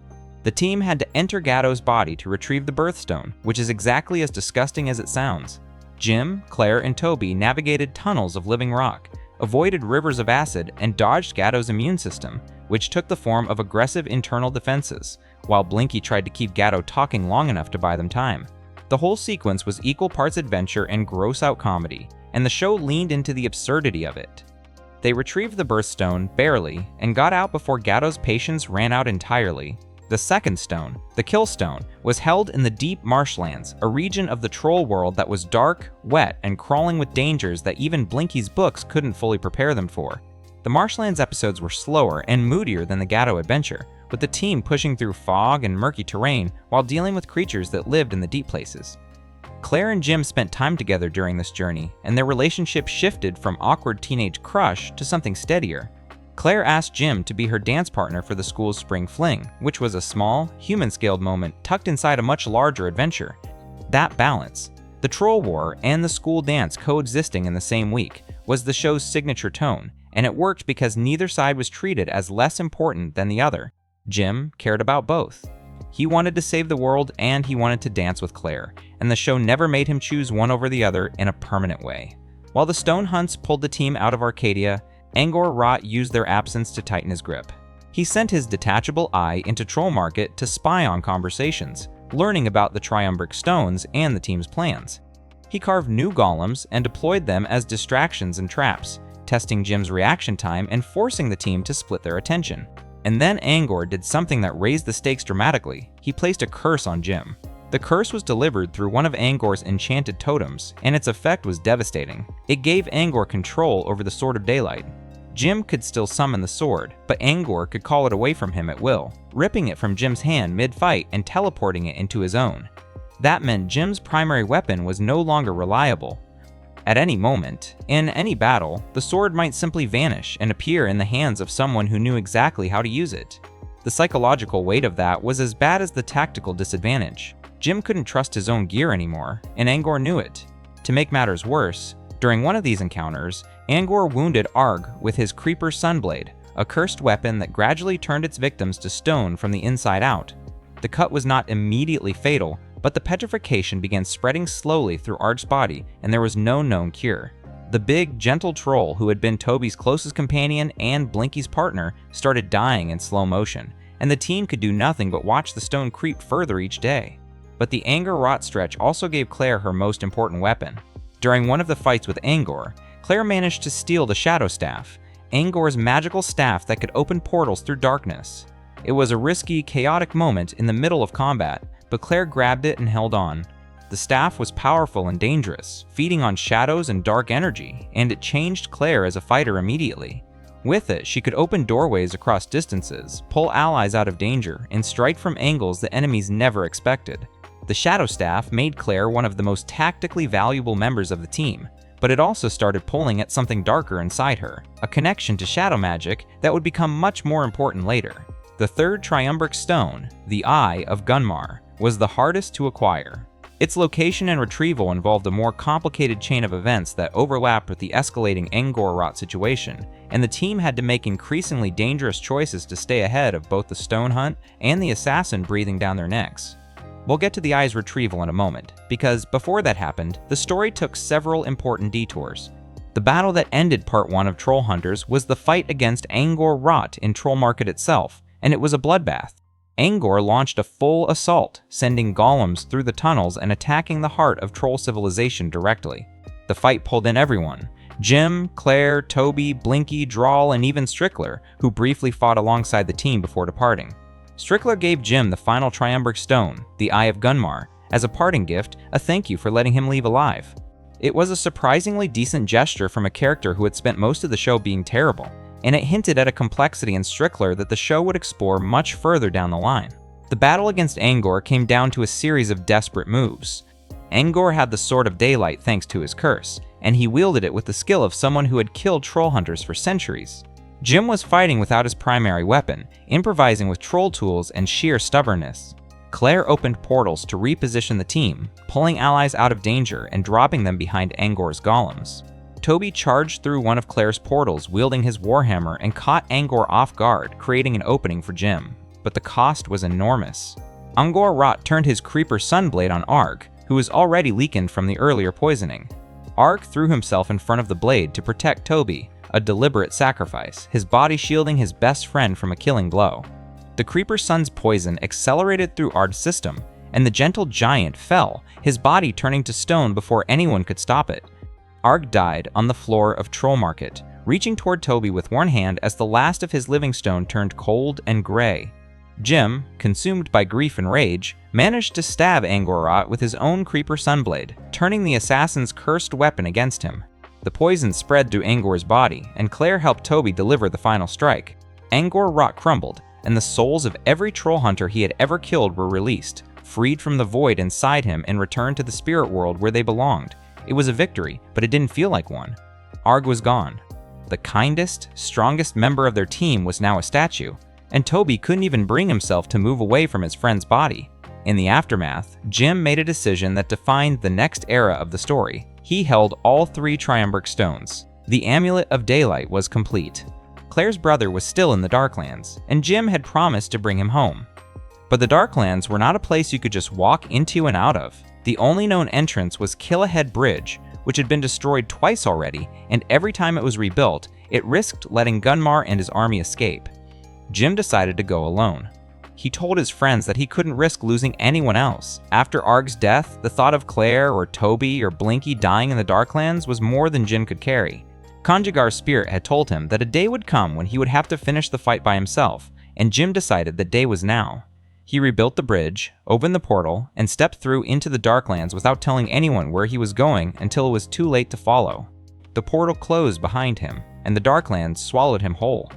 The team had to enter Gato's body to retrieve the Birthstone, which is exactly as disgusting as it sounds. Jim, Claire, and Toby navigated tunnels of living rock, avoided rivers of acid, and dodged Gato's immune system, which took the form of aggressive internal defenses, while Blinky tried to keep Gato talking long enough to buy them time. The whole sequence was equal parts adventure and gross-out comedy, and the show leaned into the absurdity of it. They retrieved the Birthstone, barely, and got out before Gato's patience ran out entirely. The second stone, the Kill Stone, was held in the deep marshlands, a region of the troll world that was dark, wet, and crawling with dangers that even Blinky's books couldn't fully prepare them for. The marshlands episodes were slower and moodier than the Gato adventure, with the team pushing through fog and murky terrain while dealing with creatures that lived in the deep places. Claire and Jim spent time together during this journey, and their relationship shifted from awkward teenage crush to something steadier. Claire asked Jim to be her dance partner for the school's spring fling, which was a small, human-scaled moment tucked inside a much larger adventure. That balance, the troll war and the school dance coexisting in the same week, was the show's signature tone, and it worked because neither side was treated as less important than the other. Jim cared about both. He wanted to save the world and he wanted to dance with Claire, and the show never made him choose one over the other in a permanent way. While the stone hunts pulled the team out of Arcadia, Angor Rot used their absence to tighten his grip. He sent his detachable eye into Troll Market to spy on conversations, learning about the Triumvirate Stones and the team's plans. He carved new golems and deployed them as distractions and traps, testing Jim's reaction time and forcing the team to split their attention. And then Angor did something that raised the stakes dramatically. He placed a curse on Jim. The curse was delivered through one of Angor's enchanted totems, and its effect was devastating. It gave Angor control over the Sword of Daylight. Jim could still summon the sword, but Angor could call it away from him at will, ripping it from Jim's hand mid-fight and teleporting it into his own. That meant Jim's primary weapon was no longer reliable. At any moment, in any battle, the sword might simply vanish and appear in the hands of someone who knew exactly how to use it. The psychological weight of that was as bad as the tactical disadvantage. Jim couldn't trust his own gear anymore, and Angor knew it. To make matters worse, during one of these encounters, Angor wounded Arg with his Creeper Sunblade, a cursed weapon that gradually turned its victims to stone from the inside out. The cut was not immediately fatal, but the petrification began spreading slowly through Arg's body, and there was no known cure. The big, gentle troll who had been Toby's closest companion and Blinky's partner started dying in slow motion, and the team could do nothing but watch the stone creep further each day. But the Angor Rot stretch also gave Claire her most important weapon. During one of the fights with Angor, Claire managed to steal the Shadow Staff, Angor's magical staff that could open portals through darkness. It was a risky, chaotic moment in the middle of combat, but Claire grabbed it and held on. The staff was powerful and dangerous, feeding on shadows and dark energy, and it changed Claire as a fighter immediately. With it, she could open doorways across distances, pull allies out of danger, and strike from angles that enemies never expected. The Shadow Staff made Claire one of the most tactically valuable members of the team, but it also started pulling at something darker inside her, a connection to shadow magic that would become much more important later. The third Triumvirate Stone, the Eye of Gunmar, was the hardest to acquire. Its location and retrieval involved a more complicated chain of events that overlapped with the escalating Angor Rot situation, and the team had to make increasingly dangerous choices to stay ahead of both the stone hunt and the assassin breathing down their necks. We'll get to the Eye's retrieval in a moment, because before that happened, the story took several important detours. The battle that ended Part 1 of Trollhunters was the fight against Angor Rot in Troll Market itself, and it was a bloodbath. Angor launched a full assault, sending golems through the tunnels and attacking the heart of troll civilization directly. The fight pulled in everyone: Jim, Claire, Toby, Blinky, Drawl, and even Strickler, who briefly fought alongside the team before departing. Strickler gave Jim the final triumvirate stone, the Eye of Gunmar, as a parting gift, a thank you for letting him leave alive. It was a surprisingly decent gesture from a character who had spent most of the show being terrible, and it hinted at a complexity in Strickler that the show would explore much further down the line. The battle against Angor came down to a series of desperate moves. Angor had the Sword of Daylight thanks to his curse, and he wielded it with the skill of someone who had killed Trollhunters for centuries. Jim was fighting without his primary weapon, improvising with troll tools and sheer stubbornness. Claire opened portals to reposition the team, pulling allies out of danger and dropping them behind Angor's golems. Toby charged through one of Claire's portals wielding his warhammer and caught Angor off guard, creating an opening for Jim. But the cost was enormous. Angor Rot turned his Creeper Sunblade on Arg, who was already weakened from the earlier poisoning. Arg threw himself in front of the blade to protect Toby, a deliberate sacrifice, his body shielding his best friend from a killing blow. The Creeper Sun's poison accelerated through Arg's system, and the gentle giant fell, his body turning to stone before anyone could stop it. Arg died on the floor of Troll Market, reaching toward Toby with one hand as the last of his living stone turned cold and gray. Jim, consumed by grief and rage, managed to stab Angor Rot with his own Creeper Sunblade, turning the assassin's cursed weapon against him. The poison spread through Angor's body, and Claire helped Toby deliver the final strike. Angor Rot crumbled, and the souls of every Trollhunter he had ever killed were released, freed from the void inside him and returned to the spirit world where they belonged. It was a victory, but it didn't feel like one. Arg was gone. The kindest, strongest member of their team was now a statue, and Toby couldn't even bring himself to move away from his friend's body. In the aftermath, Jim made a decision that defined the next era of the story. He held all 3 triumvirate stones. The amulet of daylight was complete. Claire's brother was still in the Darklands, and Jim had promised to bring him home. But the Darklands were not a place you could just walk into and out of. The only known entrance was Killahead Bridge, which had been destroyed twice already, and every time it was rebuilt, it risked letting Gunmar and his army escape. Jim decided to go alone. He told his friends that he couldn't risk losing anyone else. After Arg's death, the thought of Claire or Toby or Blinky dying in the Darklands was more than Jim could carry. Conjugar's spirit had told him that a day would come when he would have to finish the fight by himself, and Jim decided the day was now. He rebuilt the bridge, opened the portal, and stepped through into the Darklands without telling anyone where he was going until it was too late to follow. The portal closed behind him, and the Darklands swallowed him whole.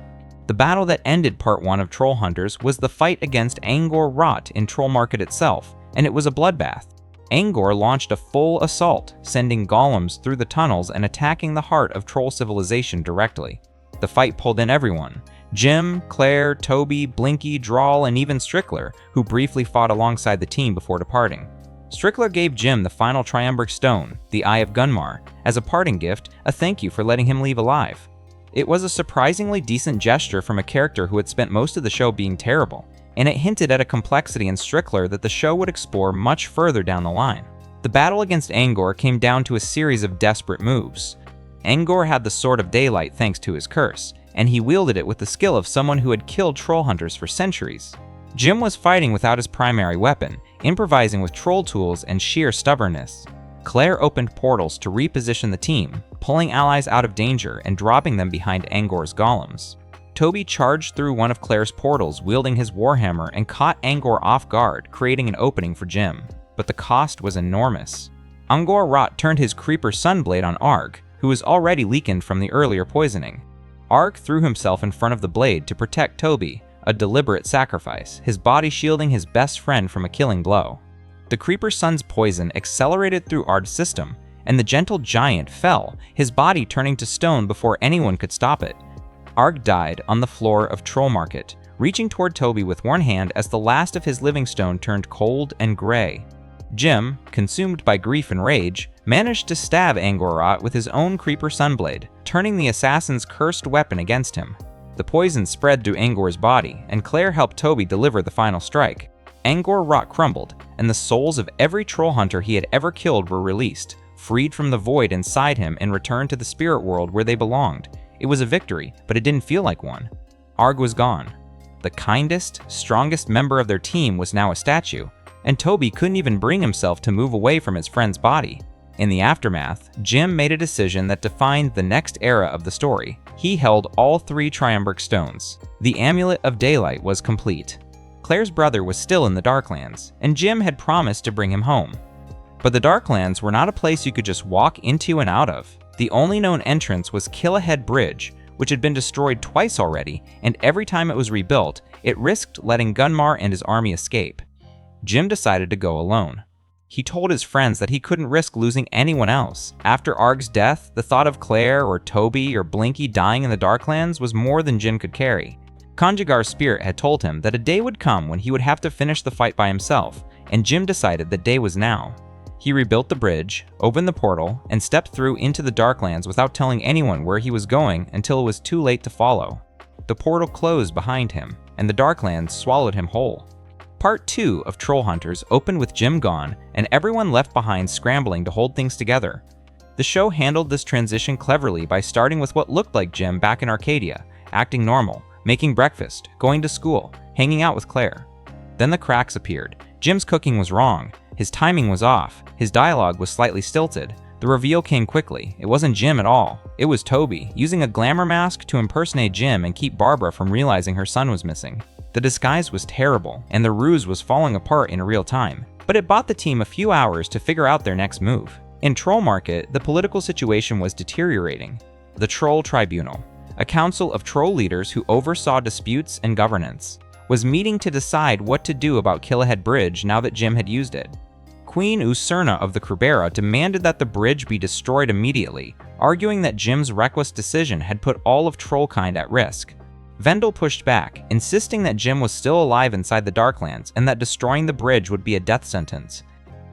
The battle that ended Part 1 of Trollhunters was the fight against Angor Rot in Troll Market itself, and it was a bloodbath. Angor launched a full assault, sending golems through the tunnels and attacking the heart of Troll civilization directly. The fight pulled in everyone: Jim, Claire, Toby, Blinky, Drawl, and even Strickler, who briefly fought alongside the team before departing. Strickler gave Jim the final triumvirate stone, the Eye of Gunmar, as a parting gift, a thank you for letting him leave alive. It was a surprisingly decent gesture from a character who had spent most of the show being terrible, and it hinted at a complexity in Strickler that the show would explore much further down the line. The battle against Angor came down to a series of desperate moves. Angor had the Sword of Daylight thanks to his curse, and he wielded it with the skill of someone who had killed Trollhunters for centuries. Jim was fighting without his primary weapon, improvising with troll tools and sheer stubbornness. Claire opened portals to reposition the team, pulling allies out of danger and dropping them behind Angor's golems. Toby charged through one of Claire's portals wielding his warhammer and caught Angor off guard, creating an opening for Jim. But the cost was enormous. Angor Rot turned his Creeper Sunblade on Arg, who was already weakened from the earlier poisoning. Arg threw himself in front of the blade to protect Toby, a deliberate sacrifice, his body shielding his best friend from a killing blow. The Creeper Sun's poison accelerated through Arg's system, and the gentle giant fell, his body turning to stone before anyone could stop it. Arg died on the floor of Troll Market, reaching toward Toby with one hand as the last of his living stone turned cold and gray. Jim, consumed by grief and rage, managed to stab Angor Rot with his own Creeper Sunblade, turning the assassin's cursed weapon against him. The poison spread through Angor's body, and Claire helped Toby deliver the final strike. Angor Rot crumbled, and the souls of every Trollhunter he had ever killed were released, freed from the void inside him and returned to the spirit world where they belonged. It was a victory, but it didn't feel like one. Arg was gone. The kindest, strongest member of their team was now a statue, and Toby couldn't even bring himself to move away from his friend's body. In the aftermath, Jim made a decision that defined the next era of the story. He held all 3 triumvirate stones. The amulet of daylight was complete. Claire's brother was still in the Darklands, and Jim had promised to bring him home. But the Darklands were not a place you could just walk into and out of. The only known entrance was Killahead Bridge, which had been destroyed twice already, and every time it was rebuilt, it risked letting Gunmar and his army escape. Jim decided to go alone. He told his friends that he couldn't risk losing anyone else. After Arg's death, the thought of Claire or Toby or Blinky dying in the Darklands was more than Jim could carry. Conjugar's spirit had told him that a day would come when he would have to finish the fight by himself, and Jim decided the day was now. He rebuilt the bridge, opened the portal, and stepped through into the Darklands without telling anyone where he was going until it was too late to follow. The portal closed behind him, and the Darklands swallowed him whole. Part 2 of Trollhunters opened with Jim gone and everyone left behind scrambling to hold things together. The show handled this transition cleverly by starting with what looked like Jim back in Arcadia, acting normal, making breakfast, going to school, hanging out with Claire. Then the cracks appeared. Jim's cooking was wrong, his timing was off, his dialogue was slightly stilted. The reveal came quickly. It wasn't Jim at all. It was Toby, using a glamour mask to impersonate Jim and keep Barbara from realizing her son was missing. The disguise was terrible, and the ruse was falling apart in real time, but it bought the team a few hours to figure out their next move. In Troll Market, the political situation was deteriorating. The Troll Tribunal, a council of troll leaders who oversaw disputes and governance, was meeting to decide what to do about Killahead Bridge now that Jim had used it. Queen Usurna of the Krubera demanded that the bridge be destroyed immediately, arguing that Jim's reckless decision had put all of Trollkind at risk. Vendel pushed back, insisting that Jim was still alive inside the Darklands and that destroying the bridge would be a death sentence.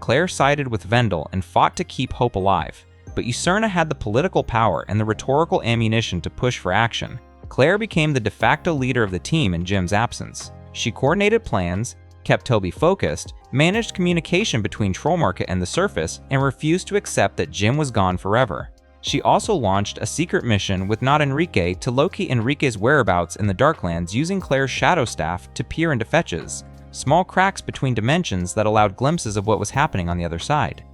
Claire sided with Vendel and fought to keep hope alive, but Usurna had the political power and the rhetorical ammunition to push for action. Claire became the de facto leader of the team in Jim's absence. She coordinated plans, kept Toby focused, managed communication between Trollmarket and the surface, and refused to accept that Jim was gone forever. She also launched a secret mission with Not Enrique to locate Enrique's whereabouts in the Darklands using Claire's shadow staff to peer into fetches, small cracks between dimensions that allowed glimpses of what was happening on the other side.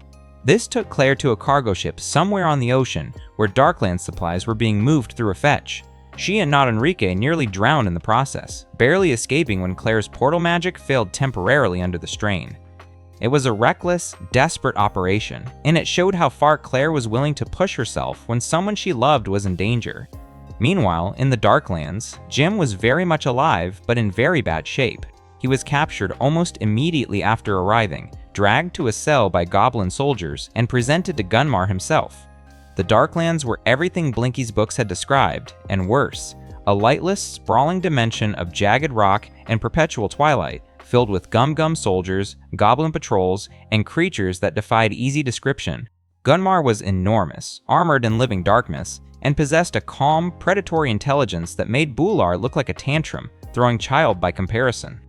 This took Claire to a cargo ship somewhere on the ocean where Darklands supplies were being moved through a fetch. She and Not Enrique nearly drowned in the process, barely escaping when Claire's portal magic failed temporarily under the strain. It was a reckless, desperate operation, and it showed how far Claire was willing to push herself when someone she loved was in danger. Meanwhile, in the Darklands, Jim was very much alive, but in very bad shape. He was captured almost immediately after arriving, dragged to a cell by goblin soldiers, and presented to Gunmar himself. The Darklands were everything Blinky's books had described, and worse, a lightless, sprawling dimension of jagged rock and perpetual twilight, filled with gum-gum soldiers, goblin patrols, and creatures that defied easy description. Gunmar was enormous, armored in living darkness, and possessed a calm, predatory intelligence that made Bular look like a tantrum, throwing child by comparison.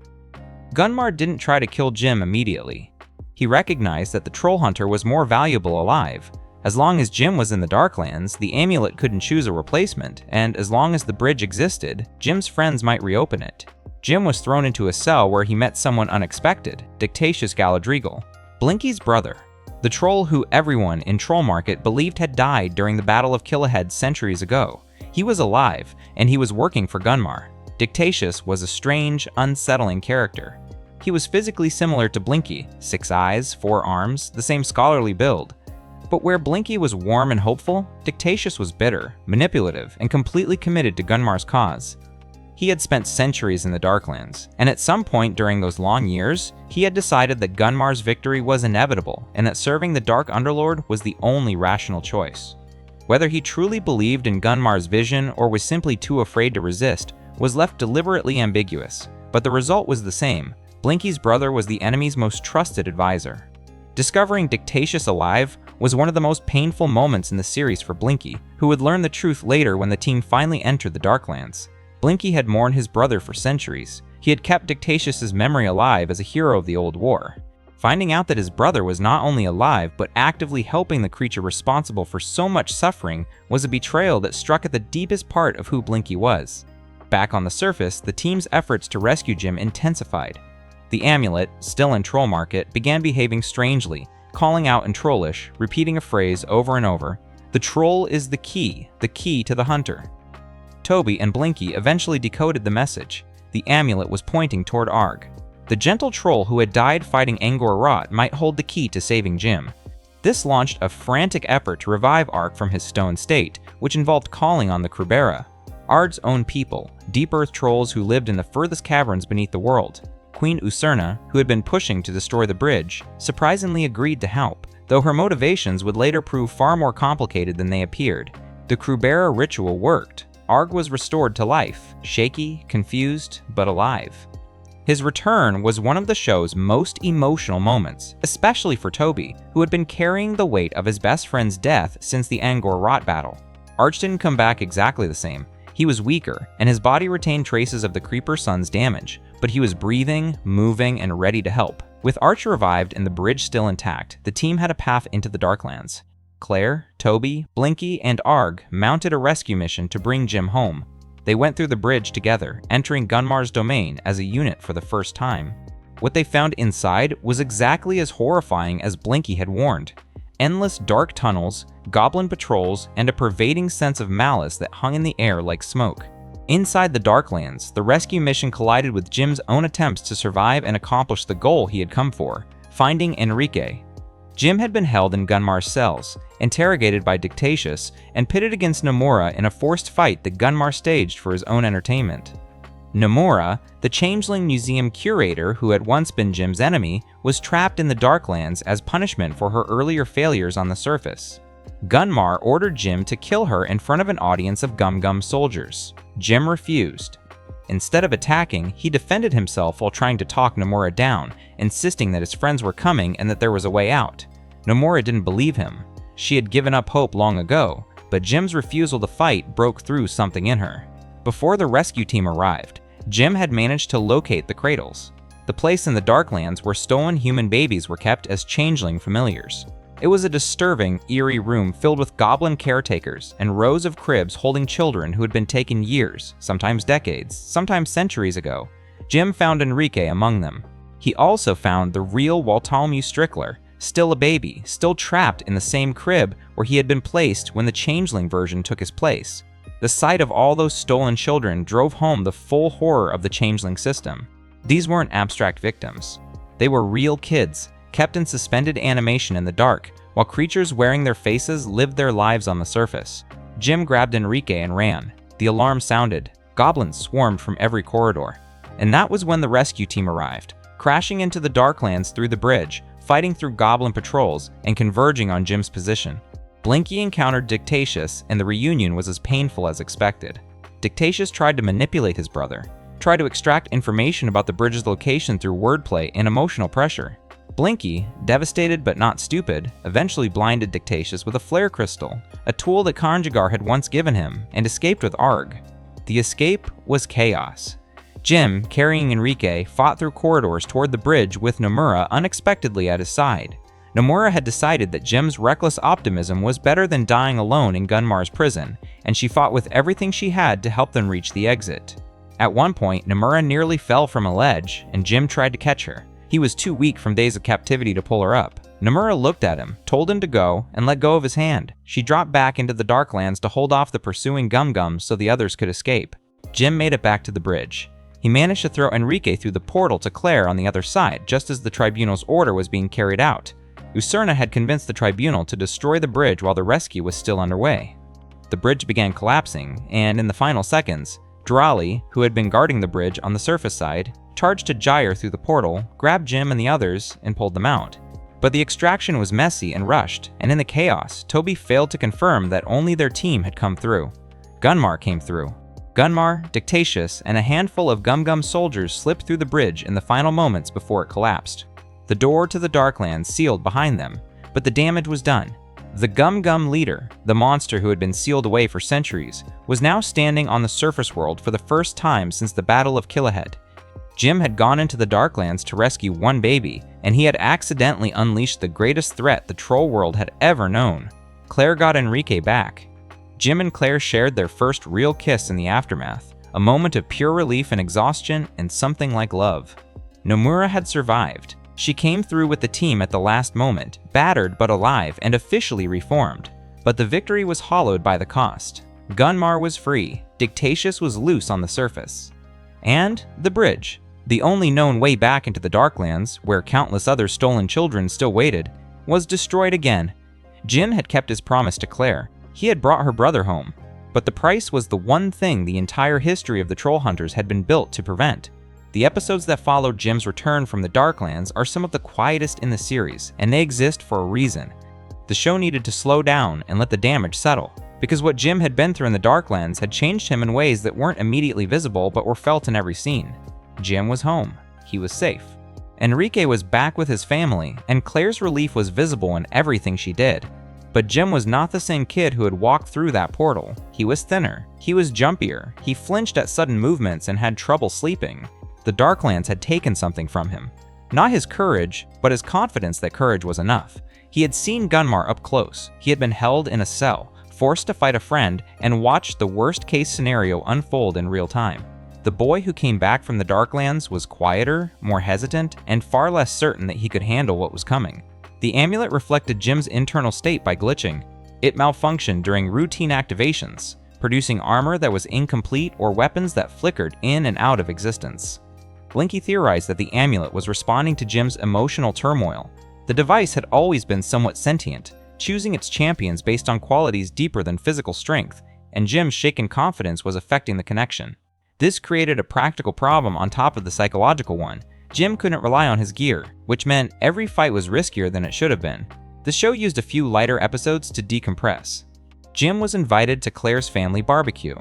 Gunmar didn't try to kill Jim immediately. He recognized that the Trollhunter was more valuable alive. As long as Jim was in the Darklands, the amulet couldn't choose a replacement, and as long as the bridge existed, Jim's friends might reopen it. Jim was thrown into a cell where he met someone unexpected, Dictatius Galadriel, Blinky's brother, the troll who everyone in Troll Market believed had died during the Battle of Killahead centuries ago. He was alive, and he was working for Gunmar. Dictatius was a strange, unsettling character. He was physically similar to Blinky, 6 eyes, 4 arms, the same scholarly build. But where Blinky was warm and hopeful, Dictatius was bitter, manipulative, and completely committed to Gunmar's cause. He had spent centuries in the Darklands, and at some point during those long years, he had decided that Gunmar's victory was inevitable and that serving the Dark Underlord was the only rational choice. Whether he truly believed in Gunmar's vision or was simply too afraid to resist was left deliberately ambiguous, but the result was the same. Blinky's brother was the enemy's most trusted advisor. Discovering Dictatius alive was one of the most painful moments in the series for Blinky, who would learn the truth later when the team finally entered the Darklands. Blinky had mourned his brother for centuries. He had kept Dictatius's memory alive as a hero of the old war. Finding out that his brother was not only alive, but actively helping the creature responsible for so much suffering was a betrayal that struck at the deepest part of who Blinky was. Back on the surface, the team's efforts to rescue Jim intensified. The amulet, still in Troll Market, began behaving strangely, calling out in Trollish, repeating a phrase over and over. The troll is the key to the hunter. Toby and Blinky eventually decoded the message. The amulet was pointing toward Arg. The gentle troll who had died fighting Angor Rot might hold the key to saving Jim. This launched a frantic effort to revive Ark from his stone state, which involved calling on the Krubera, Ard's own people, deep earth trolls who lived in the furthest caverns beneath the world. Queen Usurna, who had been pushing to destroy the bridge, surprisingly agreed to help, though her motivations would later prove far more complicated than they appeared. The Krubera ritual worked. Arg was restored to life, shaky, confused, but alive. His return was one of the show's most emotional moments, especially for Toby, who had been carrying the weight of his best friend's death since the Angor Rot battle. Arch didn't come back exactly the same. He was weaker, and his body retained traces of the Creeper Sun's damage, but he was breathing, moving, and ready to help. With Arch revived and the bridge still intact, the team had a path into the Darklands. Claire, Toby, Blinky, and Arg mounted a rescue mission to bring Jim home. They went through the bridge together, entering Gunmar's domain as a unit for the first time. What they found inside was exactly as horrifying as Blinky had warned. Endless dark tunnels, goblin patrols, and a pervading sense of malice that hung in the air like smoke. Inside the Darklands, the rescue mission collided with Jim's own attempts to survive and accomplish the goal he had come for, finding Enrique. Jim had been held in Gunmar's cells, interrogated by Dictatius, and pitted against Nomura in a forced fight that Gunmar staged for his own entertainment. Nomura, the Changeling Museum curator who had once been Jim's enemy, was trapped in the Darklands as punishment for her earlier failures on the surface. Gunmar ordered Jim to kill her in front of an audience of Gum soldiers. Jim refused. Instead of attacking, he defended himself while trying to talk Nomura down, insisting that his friends were coming and that there was a way out. Nomura didn't believe him. She had given up hope long ago, but Jim's refusal to fight broke through something in her. Before the rescue team arrived, Jim had managed to locate the cradles, the place in the Darklands where stolen human babies were kept as changeling familiars. It was a disturbing, eerie room filled with goblin caretakers and rows of cribs holding children who had been taken years, sometimes decades, sometimes centuries ago. Jim found Enrique among them. He also found the real Waltalmu Strickler, still a baby, still trapped in the same crib where he had been placed when the changeling version took his place. The sight of all those stolen children drove home the full horror of the changeling system. These weren't abstract victims. They were real kids, kept in suspended animation in the dark, while creatures wearing their faces lived their lives on the surface. Jim grabbed Enrique and ran. The alarm sounded. Goblins swarmed from every corridor. And that was when the rescue team arrived, crashing into the Darklands through the bridge, fighting through goblin patrols, and converging on Jim's position. Blinky encountered Dictatius, and the reunion was as painful as expected. Dictatius tried to manipulate his brother, tried to extract information about the bridge's location through wordplay and emotional pressure. Blinky, devastated but not stupid, eventually blinded Dictatius with a flare crystal, a tool that Conjugar had once given him, and escaped with Arg. The escape was chaos. Jim, carrying Enrique, fought through corridors toward the bridge with Nomura unexpectedly at his side. Nomura had decided that Jim's reckless optimism was better than dying alone in Gunmar's prison, and she fought with everything she had to help them reach the exit. At one point, Nomura nearly fell from a ledge, and Jim tried to catch her. He was too weak from days of captivity to pull her up. Nomura looked at him, told him to go, and let go of his hand. She dropped back into the Darklands to hold off the pursuing Gum so the others could escape. Jim made it back to the bridge. He managed to throw Enrique through the portal to Claire on the other side, just as the Tribunal's order was being carried out. Usurna had convinced the Tribunal to destroy the bridge while the rescue was still underway. The bridge began collapsing, and in the final seconds, Drali, who had been guarding the bridge on the surface side, charged to gyre through the portal, grabbed Jim and the others, and pulled them out. But the extraction was messy and rushed, and in the chaos, Toby failed to confirm that only their team had come through. Gunmar came through. Gunmar, Dictatius, and a handful of Gum soldiers slipped through the bridge in the final moments before it collapsed. The door to the Darklands sealed behind them, but the damage was done. The Gum leader, the monster who had been sealed away for centuries, was now standing on the surface world for the first time since the Battle of Killahead. Jim had gone into the Darklands to rescue one baby, and he had accidentally unleashed the greatest threat the troll world had ever known. Claire got Enrique back. Jim and Claire shared their first real kiss in the aftermath, a moment of pure relief and exhaustion and something like love. Nomura had survived. She came through with the team at the last moment, battered but alive and officially reformed. But the victory was hollowed by the cost. Gunmar was free, Dictatius was loose on the surface. And the bridge. The only known way back into the Darklands, where countless other stolen children still waited, was destroyed again. Jim had kept his promise to Claire. He had brought her brother home. But the price was the one thing the entire history of the Trollhunters had been built to prevent. The episodes that followed Jim's return from the Darklands are some of the quietest in the series, and they exist for a reason. The show needed to slow down and let the damage settle, because what Jim had been through in the Darklands had changed him in ways that weren't immediately visible but were felt in every scene. Jim was home. He was safe. Enrique was back with his family, and Claire's relief was visible in everything she did. But Jim was not the same kid who had walked through that portal. He was thinner. He was jumpier. He flinched at sudden movements and had trouble sleeping. The Darklands had taken something from him. Not his courage, but his confidence that courage was enough. He had seen Gunmar up close. He had been held in a cell, forced to fight a friend, and watched the worst-case scenario unfold in real time. The boy who came back from the Darklands was quieter, more hesitant, and far less certain that he could handle what was coming. The amulet reflected Jim's internal state by glitching. It malfunctioned during routine activations, producing armor that was incomplete or weapons that flickered in and out of existence. Blinky theorized that the amulet was responding to Jim's emotional turmoil. The device had always been somewhat sentient, choosing its champions based on qualities deeper than physical strength, and Jim's shaken confidence was affecting the connection. This created a practical problem on top of the psychological one. Jim couldn't rely on his gear, which meant every fight was riskier than it should have been. The show used a few lighter episodes to decompress. Jim was invited to Claire's family barbecue,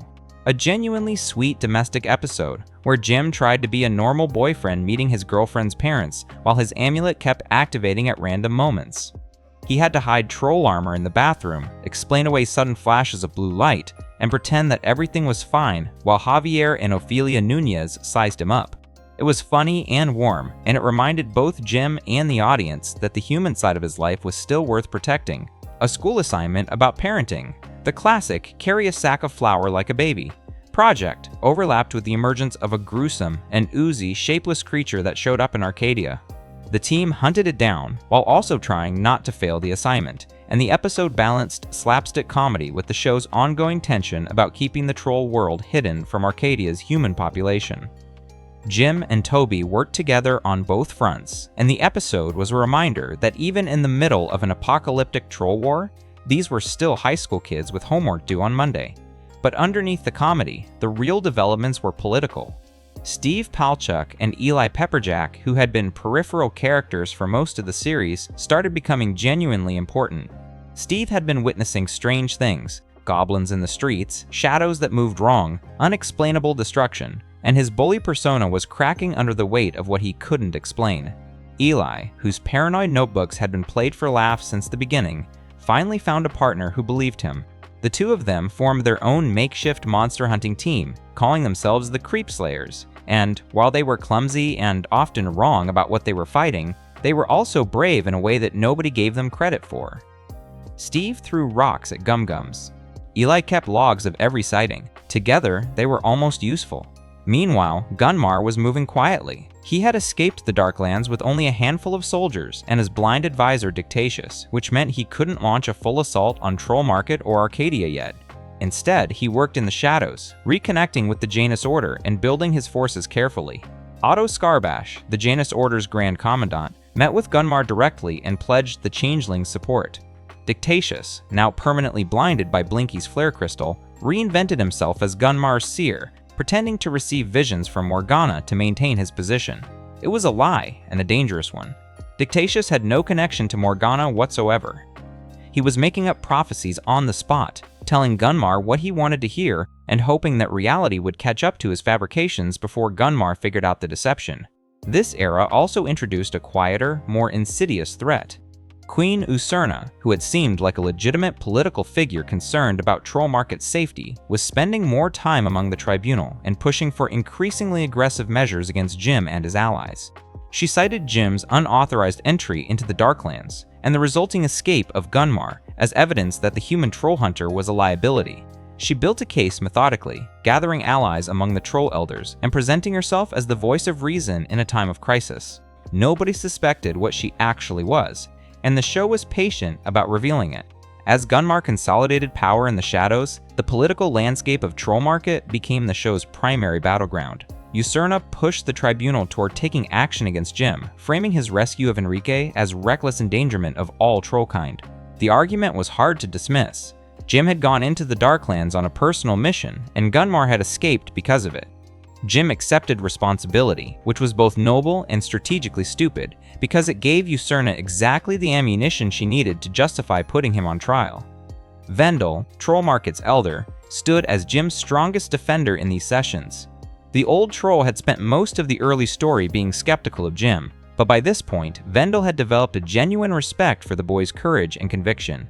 a genuinely sweet domestic episode where Jim tried to be a normal boyfriend meeting his girlfriend's parents while his amulet kept activating at random moments. He had to hide troll armor in the bathroom, explain away sudden flashes of blue light, and pretend that everything was fine while Javier and Ofelia Nunez sized him up. It was funny and warm, and it reminded both Jim and the audience that the human side of his life was still worth protecting. A school assignment about parenting. The classic carry a sack of flour like a baby project overlapped with the emergence of a gruesome and oozy, shapeless creature that showed up in Arcadia. The team hunted it down while also trying not to fail the assignment, and the episode balanced slapstick comedy with the show's ongoing tension about keeping the troll world hidden from Arcadia's human population. Jim and Toby worked together on both fronts, and the episode was a reminder that even in the middle of an apocalyptic troll war, these were still high school kids with homework due on Monday. But underneath the comedy, the real developments were political. Steve Palchuk and Eli Pepperjack, who had been peripheral characters for most of the series, started becoming genuinely important. Steve had been witnessing strange things, goblins in the streets, shadows that moved wrong, unexplainable destruction, and his bully persona was cracking under the weight of what he couldn't explain. Eli, whose paranoid notebooks had been played for laughs since the beginning, finally found a partner who believed him. The two of them formed their own makeshift monster hunting team, calling themselves the Creep Slayers, and while they were clumsy and often wrong about what they were fighting, they were also brave in a way that nobody gave them credit for. Steve threw rocks at Gum-Gums. Eli kept logs of every sighting. Together, they were almost useful. Meanwhile, Gunmar was moving quietly. He had escaped the Darklands with only a handful of soldiers and his blind advisor Dictatius, which meant he couldn't launch a full assault on Troll Market or Arcadia yet. Instead, he worked in the shadows, reconnecting with the Janus Order and building his forces carefully. Otto Scarbash, the Janus Order's Grand Commandant, met with Gunmar directly and pledged the Changelings' support. Dictatius, now permanently blinded by Blinky's flare crystal, reinvented himself as Gunmar's seer, pretending to receive visions from Morgana to maintain his position. It was a lie, and a dangerous one. Dictatius had no connection to Morgana whatsoever. He was making up prophecies on the spot, telling Gunmar what he wanted to hear and hoping that reality would catch up to his fabrications before Gunmar figured out the deception. This era also introduced a quieter, more insidious threat. Queen Usurna, who had seemed like a legitimate political figure concerned about Troll Market's safety, was spending more time among the tribunal and pushing for increasingly aggressive measures against Jim and his allies. She cited Jim's unauthorized entry into the Darklands and the resulting escape of Gunmar as evidence that the human Trollhunter was a liability. She built a case methodically, gathering allies among the Troll Elders and presenting herself as the voice of reason in a time of crisis. Nobody suspected what she actually was, and the show was patient about revealing it. As Gunmar consolidated power in the shadows, the political landscape of Troll Market became the show's primary battleground. Usurna pushed the tribunal toward taking action against Jim, framing his rescue of Enrique as reckless endangerment of all trollkind. The argument was hard to dismiss. Jim had gone into the Darklands on a personal mission, and Gunmar had escaped because of it. Jim accepted responsibility, which was both noble and strategically stupid, because it gave Usurna exactly the ammunition she needed to justify putting him on trial. Vendel, Troll Market's elder, stood as Jim's strongest defender in these sessions. The old troll had spent most of the early story being skeptical of Jim, but by this point, Vendel had developed a genuine respect for the boy's courage and conviction.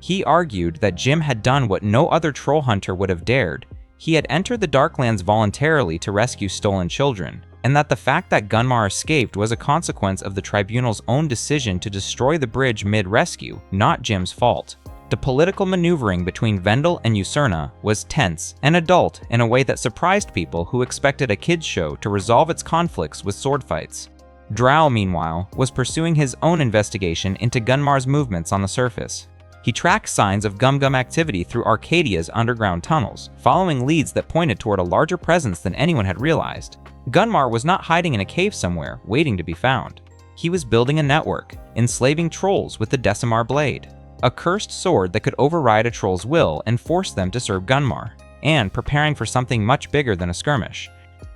He argued that Jim had done what no other troll hunter would have dared. He had entered the Darklands voluntarily to rescue stolen children, and that the fact that Gunmar escaped was a consequence of the tribunal's own decision to destroy the bridge mid-rescue, not Jim's fault. The political maneuvering between Vendel and Usurna was tense and adult in a way that surprised people who expected a kids' show to resolve its conflicts with sword fights. Drow, meanwhile, was pursuing his own investigation into Gunmar's movements on the surface. He tracked signs of Gum activity through Arcadia's underground tunnels, following leads that pointed toward a larger presence than anyone had realized. Gunmar was not hiding in a cave somewhere, waiting to be found. He was building a network, enslaving trolls with the Decimar Blade, a cursed sword that could override a troll's will and force them to serve Gunmar, and preparing for something much bigger than a skirmish.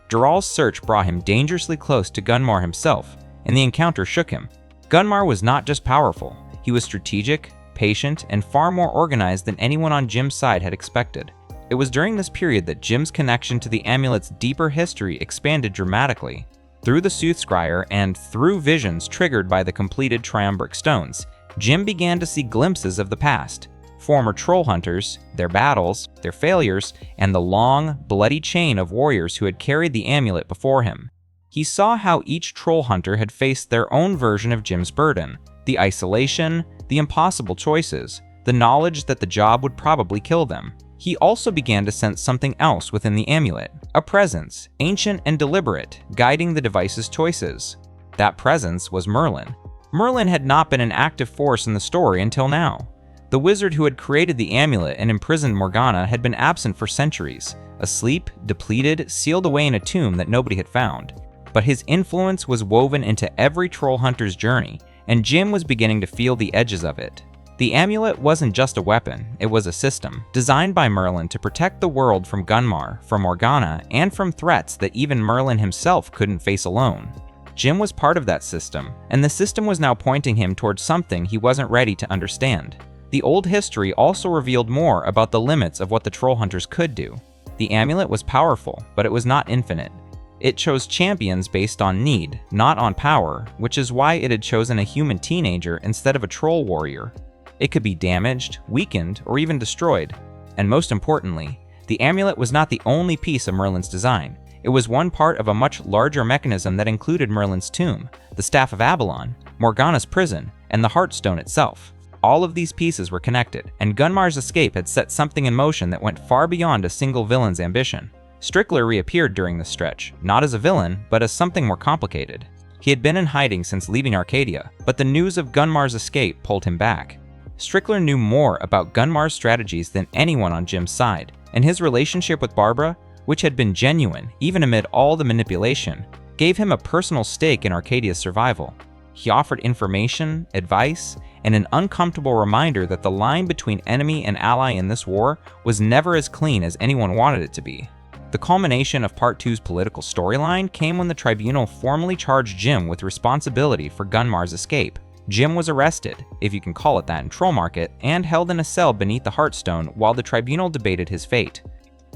Dural's search brought him dangerously close to Gunmar himself, and the encounter shook him. Gunmar was not just powerful, he was strategic, patient, and far more organized than anyone on Jim's side had expected. It was during this period that Jim's connection to the amulet's deeper history expanded dramatically. Through the Soothscryer and through visions triggered by the completed Triumvirate stones, Jim began to see glimpses of the past, former troll hunters, their battles, their failures, and the long, bloody chain of warriors who had carried the amulet before him. He saw how each troll hunter had faced their own version of Jim's burden, the isolation, the impossible choices, the knowledge that the job would probably kill them. He also began to sense something else within the amulet, a presence, ancient and deliberate, guiding the device's choices. That presence was Merlin. Merlin had not been an active force in the story until now. The wizard who had created the amulet and imprisoned Morgana had been absent for centuries, asleep, depleted, sealed away in a tomb that nobody had found. But his influence was woven into every troll hunter's journey, and Jim was beginning to feel the edges of it. The amulet wasn't just a weapon, it was a system, designed by Merlin to protect the world from Gunmar, from Morgana, and from threats that even Merlin himself couldn't face alone. Jim was part of that system, and the system was now pointing him towards something he wasn't ready to understand. The old history also revealed more about the limits of what the troll hunters could do. The amulet was powerful, but it was not infinite. It chose champions based on need, not on power, which is why it had chosen a human teenager instead of a troll warrior. It could be damaged, weakened, or even destroyed. And most importantly, the amulet was not the only piece of Merlin's design. It was one part of a much larger mechanism that included Merlin's tomb, the Staff of Avalon, Morgana's prison, and the Heartstone itself. All of these pieces were connected, and Gunmar's escape had set something in motion that went far beyond a single villain's ambition. Strickler reappeared during this stretch, not as a villain, but as something more complicated. He had been in hiding since leaving Arcadia, but the news of Gunmar's escape pulled him back. Strickler knew more about Gunmar's strategies than anyone on Jim's side, and his relationship with Barbara, which had been genuine even amid all the manipulation, gave him a personal stake in Arcadia's survival. He offered information, advice, and an uncomfortable reminder that the line between enemy and ally in this war was never as clean as anyone wanted it to be. The culmination of Part 2's political storyline came when the tribunal formally charged Jim with responsibility for Gunmar's escape. Jim was arrested, if you can call it that in Troll Market, and held in a cell beneath the Heartstone while the tribunal debated his fate.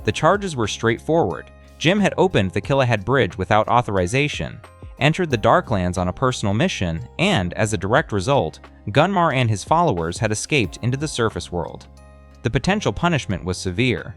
The charges were straightforward. Jim had opened the Killahead Bridge without authorization, entered the Darklands on a personal mission, and, as a direct result, Gunmar and his followers had escaped into the surface world. The potential punishment was severe.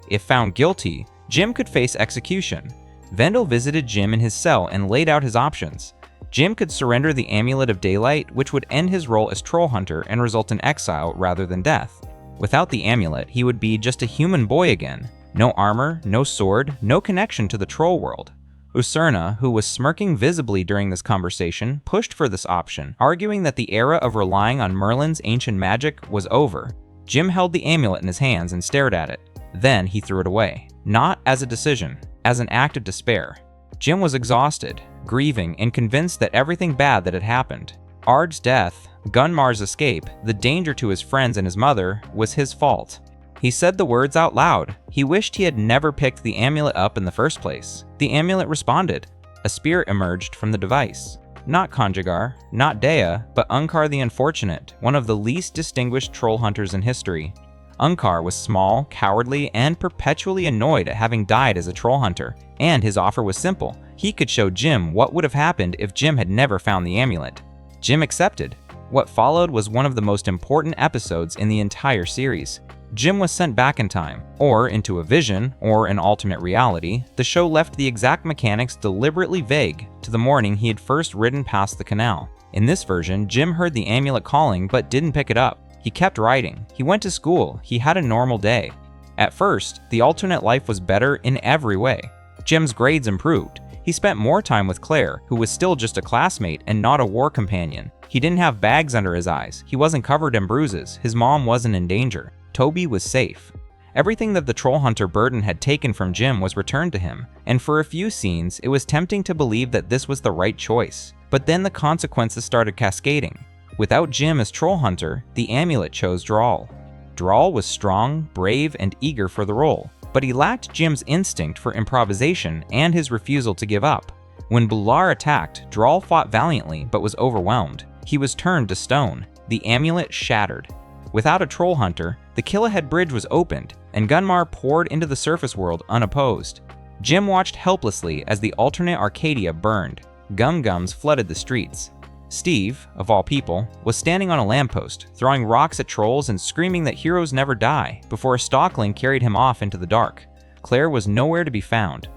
If found guilty, Jim could face execution. Vendel visited Jim in his cell and laid out his options. Jim could surrender the Amulet of Daylight, which would end his role as Trollhunter and result in exile rather than death. Without the amulet, he would be just a human boy again. No armor, no sword, no connection to the troll world. Usurna, who was smirking visibly during this conversation, pushed for this option, arguing that the era of relying on Merlin's ancient magic was over. Jim held the amulet in his hands and stared at it. Then he threw it away. Not as a decision, as an act of despair. Jim was exhausted, grieving, and convinced that everything bad that had happened, Ard's death, Gunmar's escape, the danger to his friends and his mother, was his fault. He said the words out loud. He wished he had never picked the amulet up in the first place. The amulet responded. A spirit emerged from the device. Not Conjugar, not Dea, but Angor the Unfortunate, one of the least distinguished troll hunters in history. Angor was small, cowardly, and perpetually annoyed at having died as a troll hunter, and his offer was simple. He could show Jim what would have happened if Jim had never found the amulet. Jim accepted. What followed was one of the most important episodes in the entire series. Jim was sent back in time, or into a vision, or an alternate reality. The show left the exact mechanics deliberately vague to the morning he had first ridden past the canal. In this version, Jim heard the amulet calling but didn't pick it up. He kept riding. He went to school. He had a normal day. At first, the alternate life was better in every way. Jim's grades improved. He spent more time with Claire, who was still just a classmate and not a war companion. He didn't have bags under his eyes. He wasn't covered in bruises. His mom wasn't in danger. Toby was safe. Everything that the Trollhunter burden had taken from Jim was returned to him, and for a few scenes, it was tempting to believe that this was the right choice. But then the consequences started cascading. Without Jim as Trollhunter, the amulet chose Droll. Droll was strong, brave, and eager for the role, but he lacked Jim's instinct for improvisation and his refusal to give up. When Bular attacked, Droll fought valiantly but was overwhelmed. He was turned to stone. The amulet shattered. Without a troll hunter, the Killahead Bridge was opened, and Gunmar poured into the surface world unopposed. Jim watched helplessly as the alternate Arcadia burned. Gum-gums flooded the streets. Steve, of all people, was standing on a lamppost, throwing rocks at trolls and screaming that heroes never die, before a stalkling carried him off into the dark. Claire was nowhere to be found.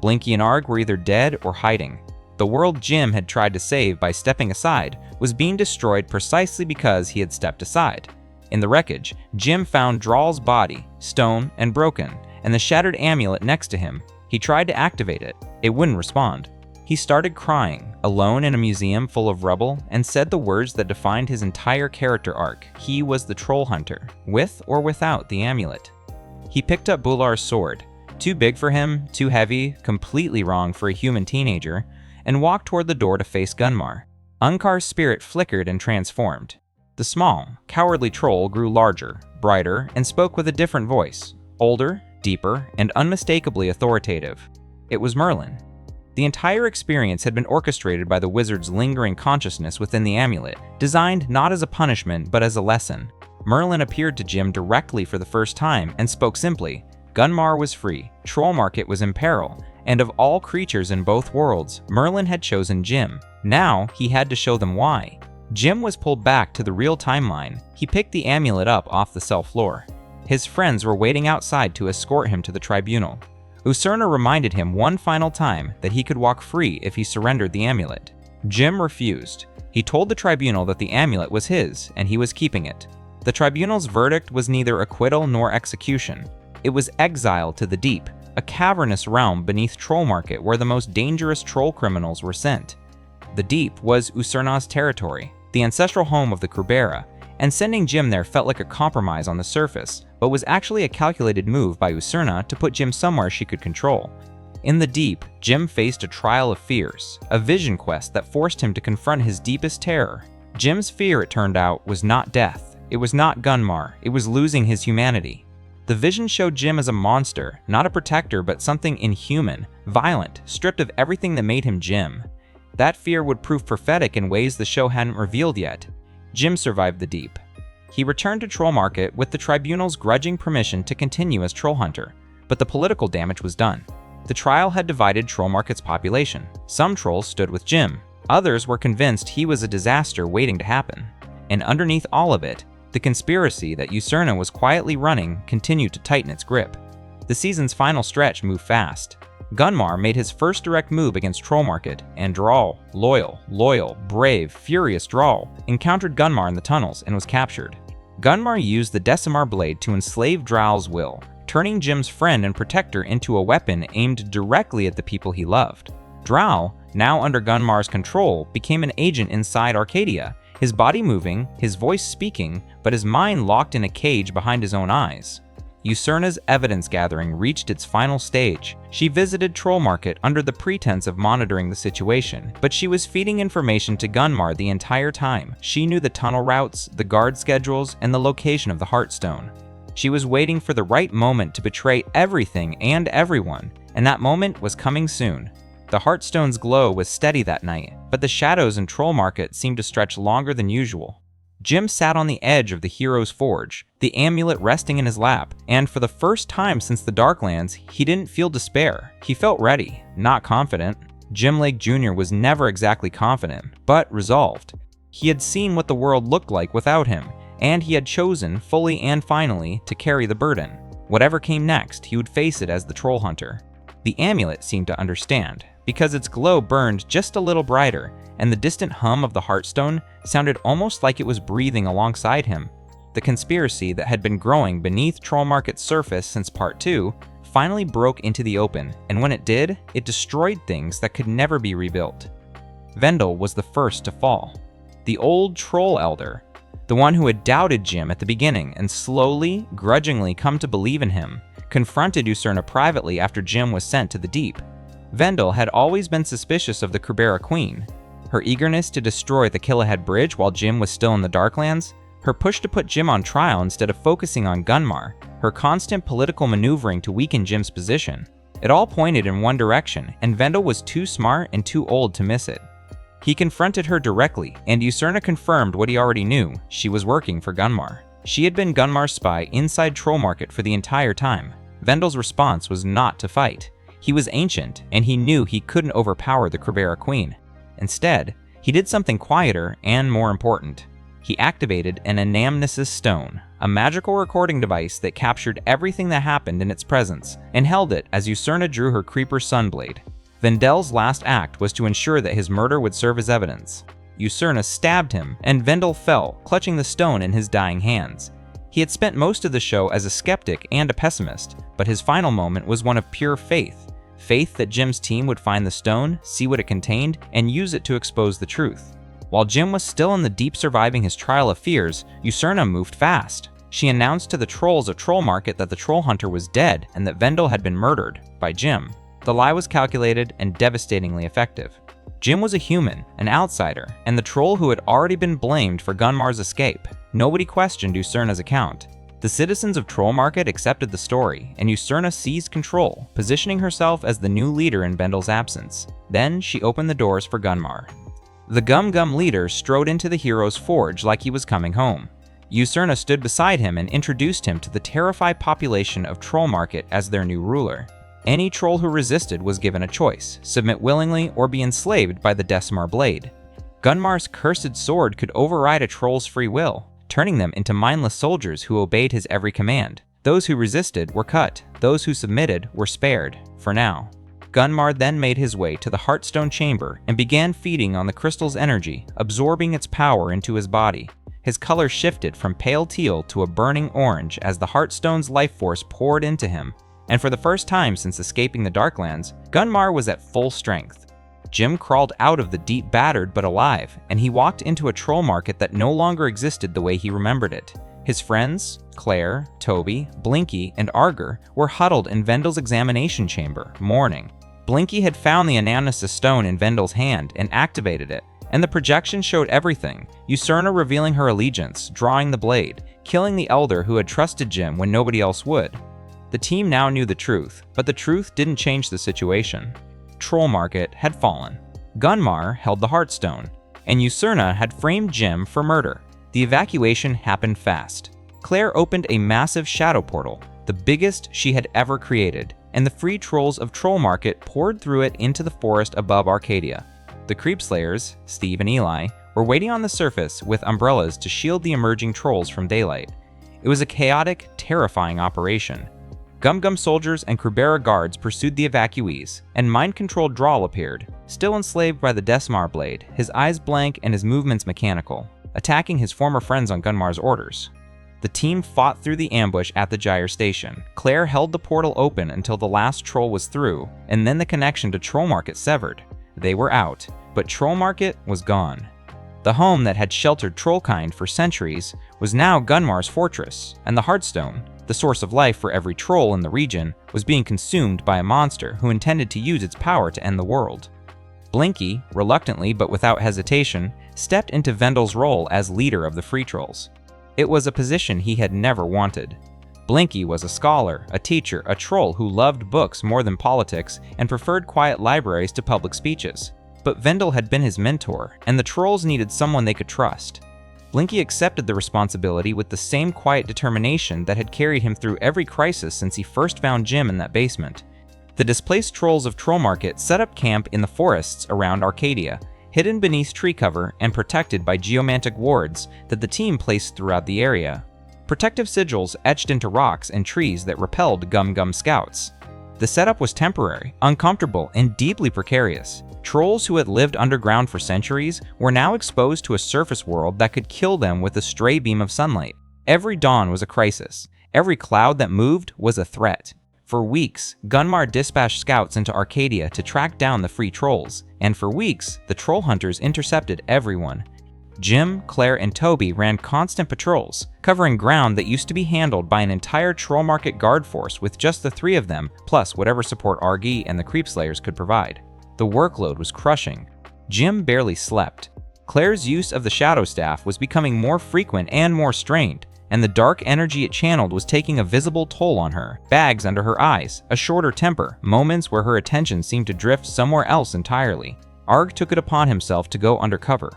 Blinky and Arg were either dead or hiding. The world Jim had tried to save by stepping aside was being destroyed precisely because he had stepped aside. In the wreckage, Jim found Droll's body, stone and broken, and the shattered amulet next to him. He tried to activate it. It wouldn't respond. He started crying, alone in a museum full of rubble, and said the words that defined his entire character arc. He was the troll hunter, with or without the amulet. He picked up Bular's sword, too big for him, too heavy, completely wrong for a human teenager, and walked toward the door to face Gunmar. Angor's spirit flickered and transformed. The small, cowardly troll grew larger, brighter, and spoke with a different voice, older, deeper, and unmistakably authoritative. It was Merlin. The entire experience had been orchestrated by the wizard's lingering consciousness within the amulet, designed not as a punishment but as a lesson. Merlin appeared to Jim directly for the first time and spoke simply. Gunmar was free, Troll Market was in peril, and of all creatures in both worlds, Merlin had chosen Jim. Now he had to show them why. Jim was pulled back to the real timeline. He picked the amulet up off the cell floor. His friends were waiting outside to escort him to the tribunal. Usurna reminded him one final time that he could walk free if he surrendered the amulet. Jim refused. He told the tribunal that the amulet was his, and he was keeping it. The tribunal's verdict was neither acquittal nor execution. It was exile to the deep, a cavernous realm beneath Troll Market where the most dangerous troll criminals were sent. The deep was Usurna's territory, the ancestral home of the Krubera, and sending Jim there felt like a compromise on the surface, but was actually a calculated move by Usurna to put Jim somewhere she could control. In the deep, Jim faced a trial of fears, a vision quest that forced him to confront his deepest terror. Jim's fear, it turned out, was not death. It was not Gunmar. It was losing his humanity. The vision showed Jim as a monster, not a protector, but something inhuman, violent, stripped of everything that made him Jim. That fear would prove prophetic in ways the show hadn't revealed yet. Jim survived the deep. He returned to Troll Market with the tribunal's grudging permission to continue as Troll Hunter, but the political damage was done. The trial had divided Troll Market's population. Some trolls stood with Jim. Others were convinced he was a disaster waiting to happen. And underneath all of it, the conspiracy that Usurna was quietly running continued to tighten its grip. The season's final stretch moved fast. Gunmar made his first direct move against Troll Market, and Droll, loyal, brave, furious Droll, encountered Gunmar in the tunnels and was captured. Gunmar used the Decimar blade to enslave Drowl's will, turning Jim's friend and protector into a weapon aimed directly at the people he loved. Drowl, now under Gunmar's control, became an agent inside Arcadia, his body moving, his voice speaking, but his mind locked in a cage behind his own eyes. Usurna's evidence gathering reached its final stage. She visited Troll Market under the pretense of monitoring the situation, but she was feeding information to Gunmar the entire time. She knew the tunnel routes, the guard schedules, and the location of the Heartstone. She was waiting for the right moment to betray everything and everyone, and that moment was coming soon. The Heartstone's glow was steady that night, but the shadows in Troll Market seemed to stretch longer than usual. Jim sat on the edge of the hero's forge, the amulet resting in his lap, and for the first time since the Darklands, he didn't feel despair. He felt ready, not confident. Jim Lake Jr. was never exactly confident, but resolved. He had seen what the world looked like without him, and he had chosen, fully and finally, to carry the burden. Whatever came next, he would face it as the Trollhunter. The amulet seemed to understand, because its glow burned just a little brighter, and the distant hum of the Heartstone sounded almost like it was breathing alongside him. The conspiracy that had been growing beneath Troll Market's surface since Part 2 finally broke into the open, and when it did, it destroyed things that could never be rebuilt. Vendel was the first to fall. The old Troll Elder, the one who had doubted Jim at the beginning and slowly, grudgingly come to believe in him, confronted Usurna privately after Jim was sent to the deep. Vendel had always been suspicious of the Krubera Queen. Her eagerness to destroy the Killahead Bridge while Jim was still in the Darklands, her push to put Jim on trial instead of focusing on Gunmar, her constant political maneuvering to weaken Jim's position. It all pointed in one direction, and Vendel was too smart and too old to miss it. He confronted her directly, and Usurna confirmed what he already knew: she was working for Gunmar. She had been Gunmar's spy inside Troll Market for the entire time. Vendel's response was not to fight. He was ancient, and he knew he couldn't overpower the Krubera Queen. Instead, he did something quieter and more important. He activated an anamnesis stone, a magical recording device that captured everything that happened in its presence, and held it as Usurna drew her Creeper Sunblade. Vendel's last act was to ensure that his murder would serve as evidence. Usurna stabbed him, and Vendel fell, clutching the stone in his dying hands. He had spent most of the show as a skeptic and a pessimist, but his final moment was one of pure faith. Faith that Jim's team would find the stone, see what it contained, and use it to expose the truth. While Jim was still in the deep surviving his trial of fears, Usurna moved fast. She announced to the trolls of Troll Market that the Trollhunter was dead and that Vendel had been murdered by Jim. The lie was calculated and devastatingly effective. Jim was a human, an outsider, and the troll who had already been blamed for Gunmar's escape. Nobody questioned Usurna's account. The citizens of Troll Market accepted the story, and Usurna seized control, positioning herself as the new leader in Vendel's absence. Then she opened the doors for Gunmar. The Gum leader strode into the hero's forge like he was coming home. Usurna stood beside him and introduced him to the terrified population of Troll Market as their new ruler. Any troll who resisted was given a choice: submit willingly or be enslaved by the Decimar Blade. Gunmar's cursed sword could override a troll's free will, turning them into mindless soldiers who obeyed his every command. Those who resisted were cut, those who submitted were spared, for now. Gunmar then made his way to the Heartstone chamber and began feeding on the crystal's energy, absorbing its power into his body. His color shifted from pale teal to a burning orange as the Heartstone's life force poured into him, and for the first time since escaping the Darklands, Gunmar was at full strength. Jim crawled out of the deep battered but alive, and he walked into a troll market that no longer existed the way he remembered it. His friends, Claire, Toby, Blinky, and Arger, were huddled in Vendel's examination chamber, mourning. Blinky had found the anamnesis stone in Vendel's hand and activated it, and the projection showed everything: Usurna revealing her allegiance, drawing the blade, killing the elder who had trusted Jim when nobody else would. The team now knew the truth, but the truth didn't change the situation. Troll Market had fallen. Gunmar held the Heartstone, and Usurna had framed Jim for murder. The evacuation happened fast. Claire opened a massive shadow portal, the biggest she had ever created, and the free trolls of Troll Market poured through it into the forest above Arcadia. The Creepslayers, Steve and Eli, were waiting on the surface with umbrellas to shield the emerging trolls from daylight. It was a chaotic, terrifying operation. Gum soldiers and Krubera guards pursued the evacuees, and mind-controlled Droll appeared, still enslaved by the Decimar Blade, his eyes blank and his movements mechanical, attacking his former friends on Gunmar's orders. The team fought through the ambush at the Gyre station. Claire held the portal open until the last troll was through, and then the connection to Troll Market severed. They were out, but Troll Market was gone. The home that had sheltered Trollkind for centuries was now Gunmar's fortress, and the Heartstone, The source of life for every troll in the region was being consumed by a monster who intended to use its power to end the world. Blinky, reluctantly but without hesitation, stepped into Vendel's role as leader of the Free Trolls. It was a position he had never wanted. Blinky was a scholar, a teacher, a troll who loved books more than politics and preferred quiet libraries to public speeches. But Vendel had been his mentor, and the trolls needed someone they could trust. Blinky accepted the responsibility with the same quiet determination that had carried him through every crisis since he first found Jim in that basement. The displaced trolls of Troll Market set up camp in the forests around Arcadia, hidden beneath tree cover and protected by geomantic wards that the team placed throughout the area. Protective sigils etched into rocks and trees that repelled Gum scouts. The setup was temporary, uncomfortable, and deeply precarious. Trolls who had lived underground for centuries were now exposed to a surface world that could kill them with a stray beam of sunlight. Every dawn was a crisis. Every cloud that moved was a threat. For weeks, Gunmar dispatched scouts into Arcadia to track down the Free Trolls, and for weeks, the Trollhunters intercepted everyone. Jim, Claire, and Toby ran constant patrols, covering ground that used to be handled by an entire Troll Market guard force with just the three of them, plus whatever support Argy and the Creepslayers could provide. The workload was crushing. Jim barely slept. Claire's use of the Shadow Staff was becoming more frequent and more strained, and the dark energy it channeled was taking a visible toll on her. Bags under her eyes, a shorter temper, moments where her attention seemed to drift somewhere else entirely. Arg took it upon himself to go undercover.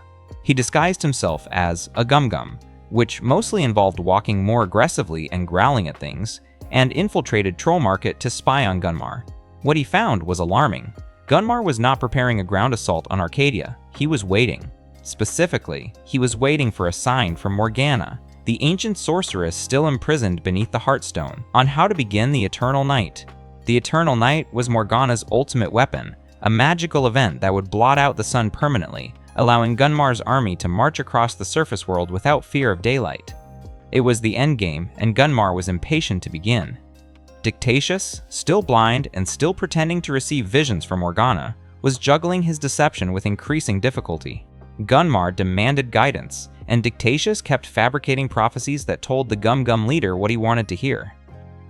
He disguised himself as a Gum, which mostly involved walking more aggressively and growling at things, and infiltrated Troll Market to spy on Gunmar. What he found was alarming. Gunmar was not preparing a ground assault on Arcadia. He was waiting. Specifically, he was waiting for a sign from Morgana, the ancient sorceress still imprisoned beneath the Heartstone, on how to begin the Eternal Night. The Eternal Night was Morgana's ultimate weapon, a magical event that would blot out the sun permanently, allowing Gunmar's army to march across the surface world without fear of daylight. It was the endgame, and Gunmar was impatient to begin. Dictatious, still blind and still pretending to receive visions from Morgana, was juggling his deception with increasing difficulty. Gunmar demanded guidance, and Dictatious kept fabricating prophecies that told the Gum leader what he wanted to hear.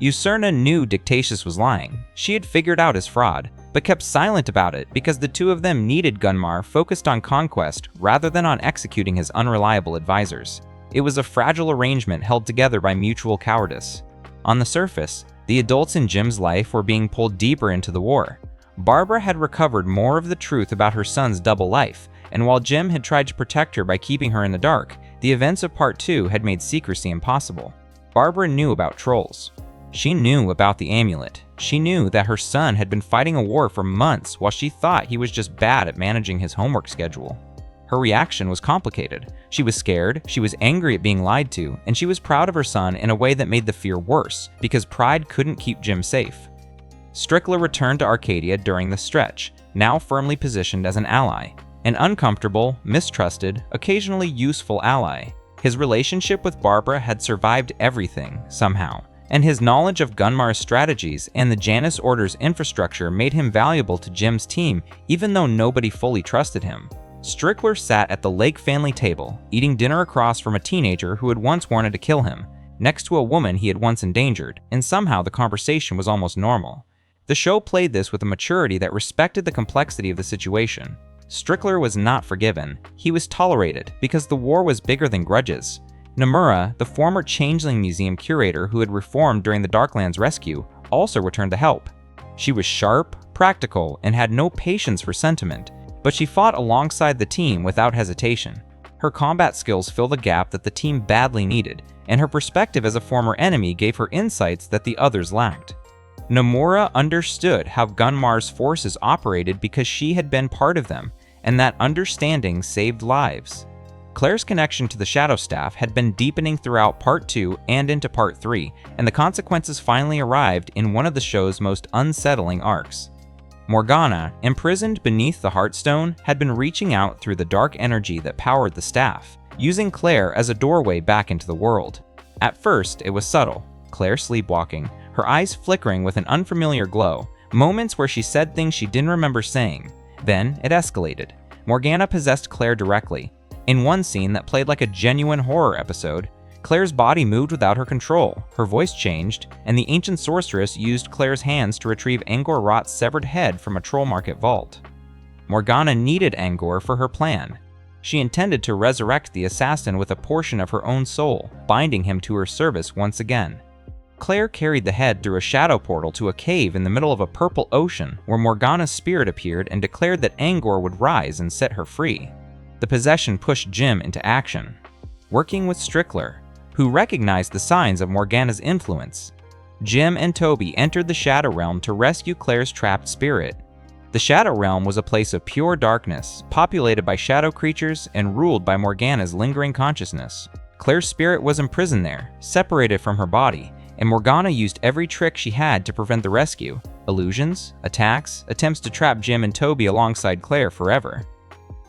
Usurna knew Dictatious was lying. She had figured out his fraud, but kept silent about it because the two of them needed Gunmar focused on conquest rather than on executing his unreliable advisors. It was a fragile arrangement held together by mutual cowardice. On the surface, the adults in Jim's life were being pulled deeper into the war. Barbara had recovered more of the truth about her son's double life, and while Jim had tried to protect her by keeping her in the dark, the events of Part 2 had made secrecy impossible. Barbara knew about trolls. She knew about the amulet. She knew that her son had been fighting a war for months while she thought he was just bad at managing his homework schedule. Her reaction was complicated. She was scared, she was angry at being lied to, and she was proud of her son in a way that made the fear worse, because pride couldn't keep Jim safe. Strickler returned to Arcadia during the stretch, now firmly positioned as an ally. An uncomfortable, mistrusted, occasionally useful ally. His relationship with Barbara had survived everything, somehow, and his knowledge of Gunmar's strategies and the Janus Order's infrastructure made him valuable to Jim's team, even though nobody fully trusted him. Strickler sat at the Lake family table, eating dinner across from a teenager who had once wanted to kill him, next to a woman he had once endangered, and somehow the conversation was almost normal. The show played this with a maturity that respected the complexity of the situation. Strickler was not forgiven. He was tolerated because the war was bigger than grudges. Nomura, the former Changeling Museum curator who had reformed during the Darklands rescue, also returned to help. She was sharp, practical, and had no patience for sentiment, but she fought alongside the team without hesitation. Her combat skills filled a gap that the team badly needed, and her perspective as a former enemy gave her insights that the others lacked. Nomura understood how Gunmar's forces operated because she had been part of them, and that understanding saved lives. Claire's connection to the Shadow Staff had been deepening throughout Part 2 and into Part 3, and the consequences finally arrived in one of the show's most unsettling arcs. Morgana, imprisoned beneath the Heartstone, had been reaching out through the dark energy that powered the staff, using Claire as a doorway back into the world. At first, it was subtle, Claire sleepwalking, her eyes flickering with an unfamiliar glow, moments where she said things she didn't remember saying. Then, it escalated. Morgana possessed Claire directly. In one scene that played like a genuine horror episode, Claire's body moved without her control, her voice changed, and the ancient sorceress used Claire's hands to retrieve Angor Rot's severed head from a troll market vault. Morgana needed Angor for her plan. She intended to resurrect the assassin with a portion of her own soul, binding him to her service once again. Claire carried the head through a shadow portal to a cave in the middle of a purple ocean where Morgana's spirit appeared and declared that Angor would rise and set her free. The possession pushed Jim into action. Working with Strickler, who recognized the signs of Morgana's influence, Jim and Toby entered the Shadow Realm to rescue Claire's trapped spirit. The Shadow Realm was a place of pure darkness, populated by shadow creatures and ruled by Morgana's lingering consciousness. Claire's spirit was imprisoned there, separated from her body, and Morgana used every trick she had to prevent the rescue: illusions, attacks, attempts to trap Jim and Toby alongside Claire forever.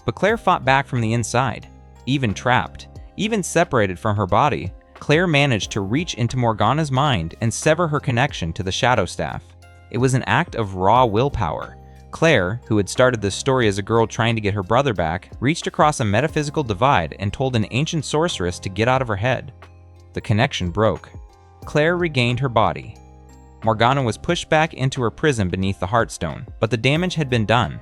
But Claire fought back from the inside. Even trapped, even separated from her body, Claire managed to reach into Morgana's mind and sever her connection to the Shadow Staff. It was an act of raw willpower. Claire, who had started this story as a girl trying to get her brother back, reached across a metaphysical divide and told an ancient sorceress to get out of her head. The connection broke. Claire regained her body. Morgana was pushed back into her prison beneath the Heartstone, but the damage had been done.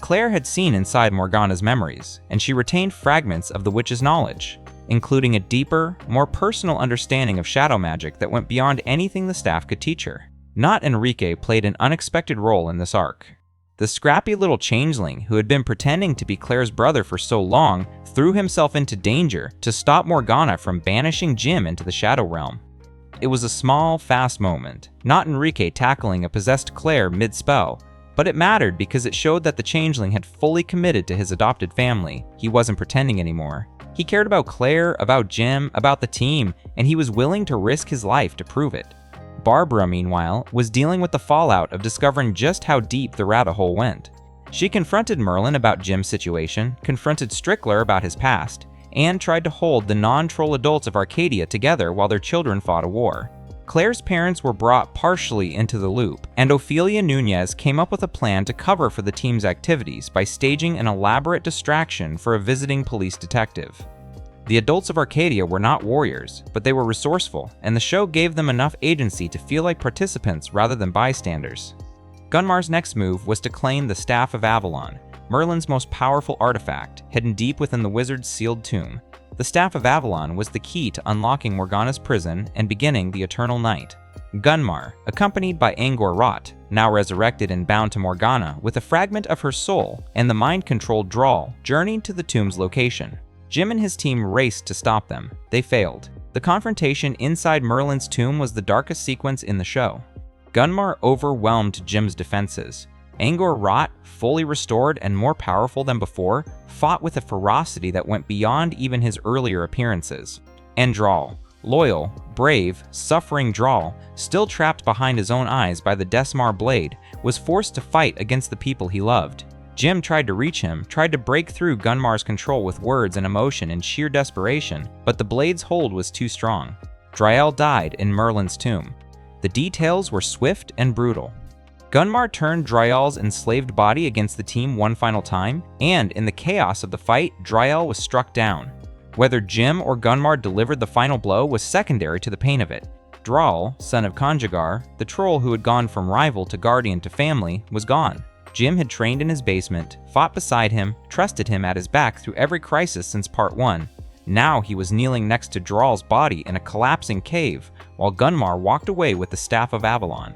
Claire had seen inside Morgana's memories, and she retained fragments of the witch's knowledge, including a deeper, more personal understanding of shadow magic that went beyond anything the staff could teach her. Not Enrique played an unexpected role in this arc. The scrappy little changeling who had been pretending to be Claire's brother for so long threw himself into danger to stop Morgana from banishing Jim into the Shadow Realm. It was a small, fast moment, not Enrique tackling a possessed Claire mid-spell, but it mattered because it showed that the changeling had fully committed to his adopted family. He wasn't pretending anymore. He cared about Claire, about Jim, about the team, and he was willing to risk his life to prove it. Barbara, meanwhile, was dealing with the fallout of discovering just how deep the rabbit hole went. She confronted Merlin about Jim's situation, confronted Strickler about his past, and tried to hold the non-troll adults of Arcadia together while their children fought a war. Claire's parents were brought partially into the loop, and Ofelia Nunez came up with a plan to cover for the team's activities by staging an elaborate distraction for a visiting police detective. The adults of Arcadia were not warriors, but they were resourceful, and the show gave them enough agency to feel like participants rather than bystanders. Gunmar's next move was to claim the Staff of Avalon, Merlin's most powerful artifact, hidden deep within the wizard's sealed tomb. The Staff of Avalon was the key to unlocking Morgana's prison and beginning the Eternal Night. Gunmar, accompanied by Angor Rot, now resurrected and bound to Morgana with a fragment of her soul, and the mind-controlled Droll, journeyed to the tomb's location. Jim and his team raced to stop them. They failed. The confrontation inside Merlin's tomb was the darkest sequence in the show. Gunmar overwhelmed Jim's defenses. Angor Rot, fully restored and more powerful than before, fought with a ferocity that went beyond even his earlier appearances. And Droll, loyal, brave, suffering Droll, still trapped behind his own eyes by the Desmar blade, was forced to fight against the people he loved. Jim tried to reach him, tried to break through Gunmar's control with words and emotion in sheer desperation, but the blade's hold was too strong. Drael died in Merlin's tomb. The details were swift and brutal. Gunmar turned Drael's enslaved body against the team one final time, and in the chaos of the fight, Drael was struck down. Whether Jim or Gunmar delivered the final blow was secondary to the pain of it. Droll, son of Conjugar, the troll who had gone from rival to guardian to family, was gone. Jim had trained in his basement, fought beside him, trusted him at his back through every crisis since Part 1. Now he was kneeling next to Droll's body in a collapsing cave, while Gunmar walked away with the Staff of Avalon.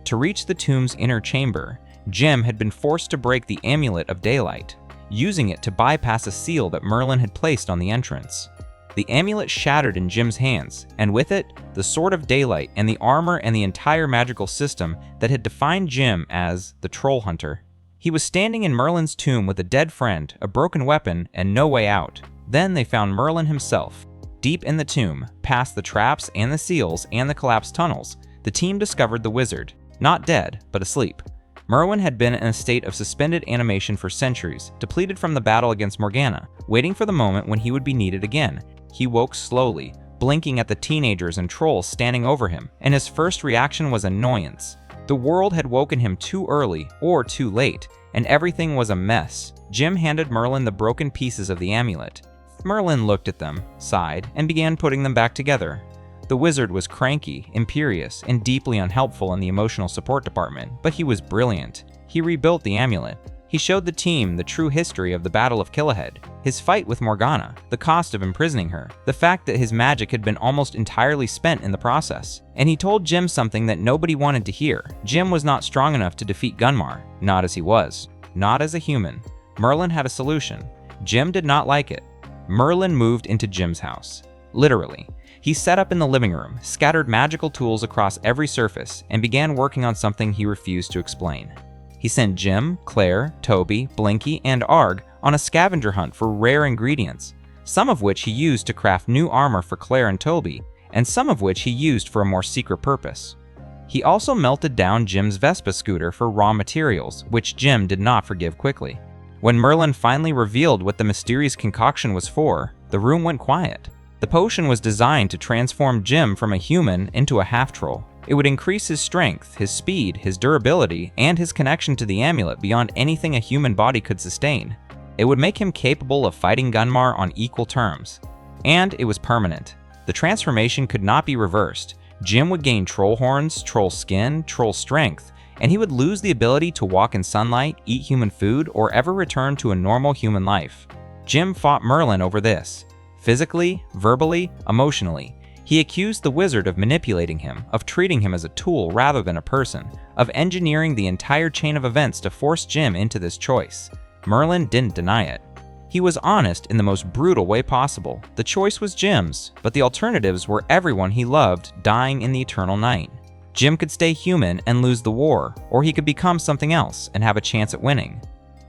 To reach the tomb's inner chamber, Jim had been forced to break the Amulet of Daylight, using it to bypass a seal that Merlin had placed on the entrance. The amulet shattered in Jim's hands, and with it, the Sword of Daylight and the armor and the entire magical system that had defined Jim as the Trollhunter. He was standing in Merlin's tomb with a dead friend, a broken weapon, and no way out. Then they found Merlin himself. Deep in the tomb, past the traps and the seals and the collapsed tunnels, the team discovered the wizard, not dead, but asleep. Merlin had been in a state of suspended animation for centuries, depleted from the battle against Morgana, waiting for the moment when he would be needed again. He woke slowly, blinking at the teenagers and trolls standing over him, and his first reaction was annoyance. The world had woken him too early or too late, and everything was a mess. Jim handed Merlin the broken pieces of the amulet. Merlin looked at them, sighed, and began putting them back together. The wizard was cranky, imperious, and deeply unhelpful in the emotional support department, but he was brilliant. He rebuilt the amulet. He showed the team the true history of the Battle of Killahead, his fight with Morgana, the cost of imprisoning her, the fact that his magic had been almost entirely spent in the process. And he told Jim something that nobody wanted to hear. Jim was not strong enough to defeat Gunmar, not as he was, not as a human. Merlin had a solution. Jim did not like it. Merlin moved into Jim's house. Literally. He set up in the living room, scattered magical tools across every surface, and began working on something he refused to explain. He sent Jim, Claire, Toby, Blinky, and Arg on a scavenger hunt for rare ingredients, some of which he used to craft new armor for Claire and Toby, and some of which he used for a more secret purpose. He also melted down Jim's Vespa scooter for raw materials, which Jim did not forgive quickly. When Merlin finally revealed what the mysterious concoction was for, the room went quiet. The potion was designed to transform Jim from a human into a half-troll. It would increase his strength, his speed, his durability, and his connection to the amulet beyond anything a human body could sustain. It would make him capable of fighting Gunmar on equal terms. And it was permanent. The transformation could not be reversed. Jim would gain troll horns, troll skin, troll strength, and he would lose the ability to walk in sunlight, eat human food, or ever return to a normal human life. Jim fought Merlin over this. Physically, verbally, emotionally. He accused the wizard of manipulating him, of treating him as a tool rather than a person, of engineering the entire chain of events to force Jim into this choice. Merlin didn't deny it. He was honest in the most brutal way possible. The choice was Jim's, but the alternatives were everyone he loved dying in the eternal night. Jim could stay human and lose the war, or he could become something else and have a chance at winning.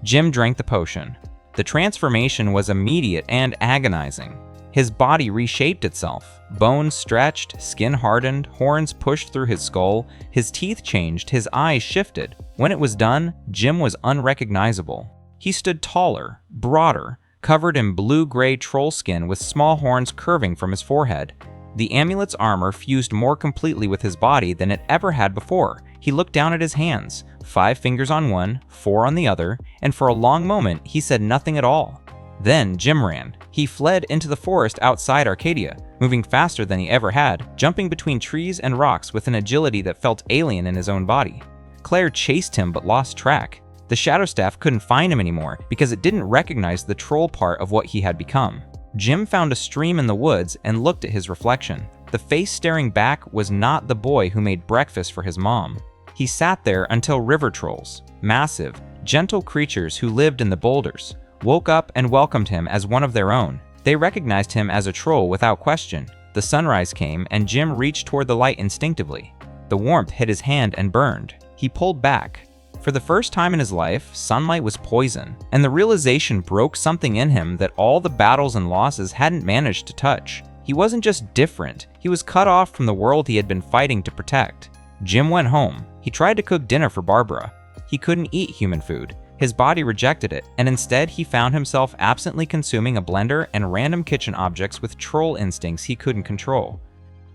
Jim drank the potion. The transformation was immediate and agonizing. His body reshaped itself. Bones stretched, skin hardened, horns pushed through his skull, his teeth changed, his eyes shifted. When it was done, Jim was unrecognizable. He stood taller, broader, covered in blue-gray troll skin with small horns curving from his forehead. The amulet's armor fused more completely with his body than it ever had before. He looked down at his hands, 5 fingers on one, 4 on the other, and for a long moment he said nothing at all. Then Jim ran. He fled into the forest outside Arcadia, moving faster than he ever had, jumping between trees and rocks with an agility that felt alien in his own body. Claire chased him but lost track. The Shadow Staff couldn't find him anymore because it didn't recognize the troll part of what he had become. Jim found a stream in the woods and looked at his reflection. The face staring back was not the boy who made breakfast for his mom. He sat there until river trolls, massive, gentle creatures who lived in the boulders, woke up and welcomed him as one of their own. They recognized him as a troll without question. The sunrise came and Jim reached toward the light instinctively. The warmth hit his hand and burned. He pulled back. For the first time in his life, sunlight was poison, and the realization broke something in him that all the battles and losses hadn't managed to touch. He wasn't just different, he was cut off from the world he had been fighting to protect. Jim went home. He tried to cook dinner for Barbara. He couldn't eat human food. His body rejected it, and instead he found himself absently consuming a blender and random kitchen objects with troll instincts he couldn't control.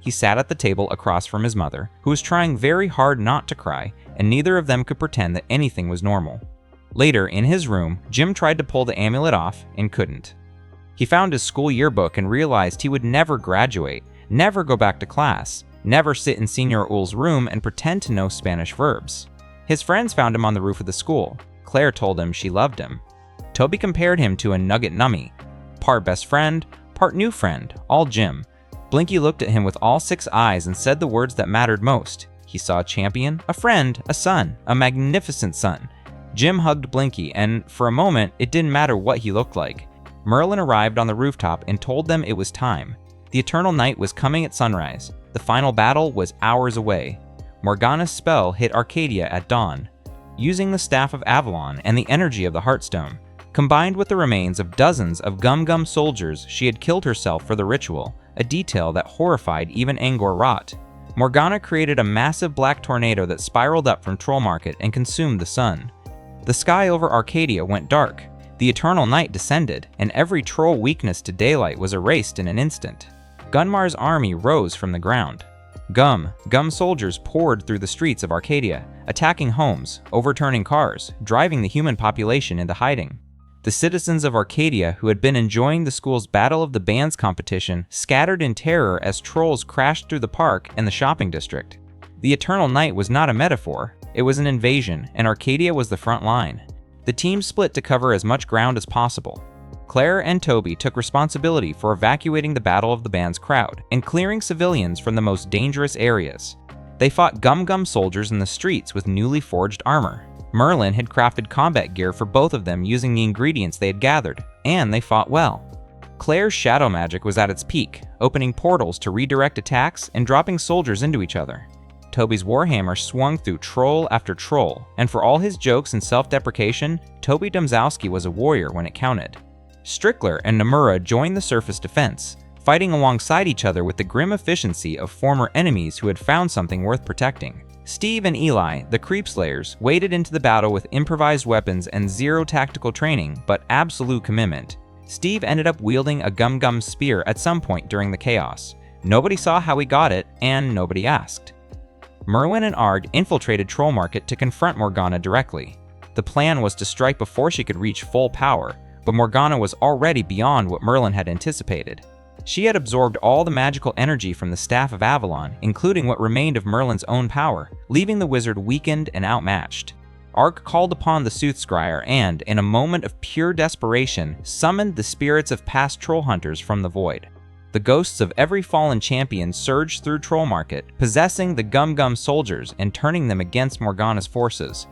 He sat at the table across from his mother, who was trying very hard not to cry, and neither of them could pretend that anything was normal. Later, in his room, Jim tried to pull the amulet off and couldn't. He found his school yearbook and realized he would never graduate, never go back to class, never sit in Senor Ul's room and pretend to know Spanish verbs. His friends found him on the roof of the school. Claire told him she loved him. Toby compared him to a nugget nummy, part best friend, part new friend, all Jim. Blinky looked at him with all 6 eyes and said the words that mattered most. He saw a champion, a friend, a son, a magnificent son. Jim hugged Blinky, and for a moment, it didn't matter what he looked like. Merlin arrived on the rooftop and told them it was time. The eternal night was coming at sunrise. The final battle was hours away. Morgana's spell hit Arcadia at dawn. Using the Staff of Avalon and the energy of the Heartstone, combined with the remains of dozens of Gum soldiers, she had killed herself for the ritual, a detail that horrified even Angor Rot. Morgana created a massive black tornado that spiraled up from Troll Market and consumed the sun. The sky over Arcadia went dark. The eternal night descended, and every troll weakness to daylight was erased in an instant. Gunmar's army rose from the ground. Gum soldiers poured through the streets of Arcadia, attacking homes, overturning cars, driving the human population into hiding. The citizens of Arcadia, who had been enjoying the school's Battle of the Bands competition, scattered in terror as trolls crashed through the park and the shopping district. The eternal night was not a metaphor, it was an invasion, and Arcadia was the front line. The team split to cover as much ground as possible. Claire and Toby took responsibility for evacuating the Battle of the Bands crowd and clearing civilians from the most dangerous areas. They fought Gum soldiers in the streets with newly forged armor. Merlin had crafted combat gear for both of them using the ingredients they had gathered, and they fought well. Claire's shadow magic was at its peak, opening portals to redirect attacks and dropping soldiers into each other. Toby's warhammer swung through troll after troll, and for all his jokes and self-deprecation, Toby Domzowski was a warrior when it counted. Strickler and Nomura joined the surface defense, fighting alongside each other with the grim efficiency of former enemies who had found something worth protecting. Steve and Eli, the Creep Slayers, waded into the battle with improvised weapons and zero tactical training, but absolute commitment. Steve ended up wielding a Gum spear at some point during the chaos. Nobody saw how he got it, and nobody asked. Merwin and Ard infiltrated Troll Market to confront Morgana directly. The plan was to strike before she could reach full power, but Morgana was already beyond what Merlin had anticipated. She had absorbed all the magical energy from the Staff of Avalon, including what remained of Merlin's own power, leaving the wizard weakened and outmatched. Ark called upon the Soothscryer and, in a moment of pure desperation, summoned the spirits of past Trollhunters from the void. The ghosts of every fallen champion surged through Troll Market, possessing the Gum soldiers and turning them against Morgana's forces.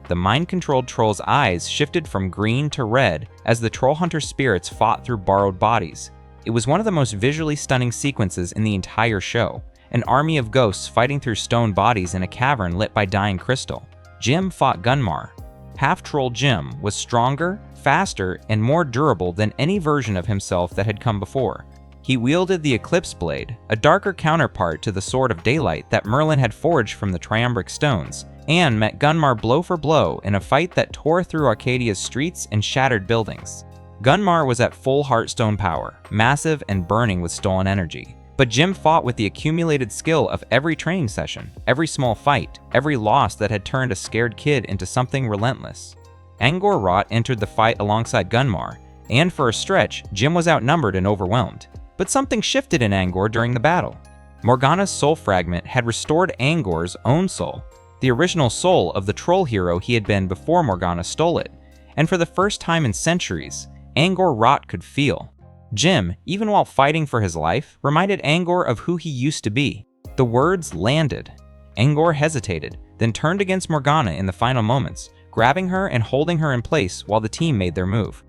The mind-controlled troll's eyes shifted from green to red as the Trollhunter spirits fought through borrowed bodies. It was one of the most visually stunning sequences in the entire show, an army of ghosts fighting through stone bodies in a cavern lit by dying crystal. Jim fought Gunmar. Half-troll Jim was stronger, faster, and more durable than any version of himself that had come before. He wielded the Eclipse Blade, a darker counterpart to the Sword of Daylight that Merlin had forged from the Triumbric Stones, and met Gunmar blow for blow in a fight that tore through Arcadia's streets and shattered buildings. Gunmar was at full Heartstone power, massive and burning with stolen energy. But Jim fought with the accumulated skill of every training session, every small fight, every loss that had turned a scared kid into something relentless. Angor Rot entered the fight alongside Gunmar, and for a stretch, Jim was outnumbered and overwhelmed. But something shifted in Angor during the battle. Morgana's soul fragment had restored Angor's own soul, the original soul of the troll hero he had been before Morgana stole it, and for the first time in centuries, Angor Rot could feel. Jim, even while fighting for his life, reminded Angor of who he used to be. The words landed. Angor hesitated, then turned against Morgana in the final moments, grabbing her and holding her in place while the team made their move.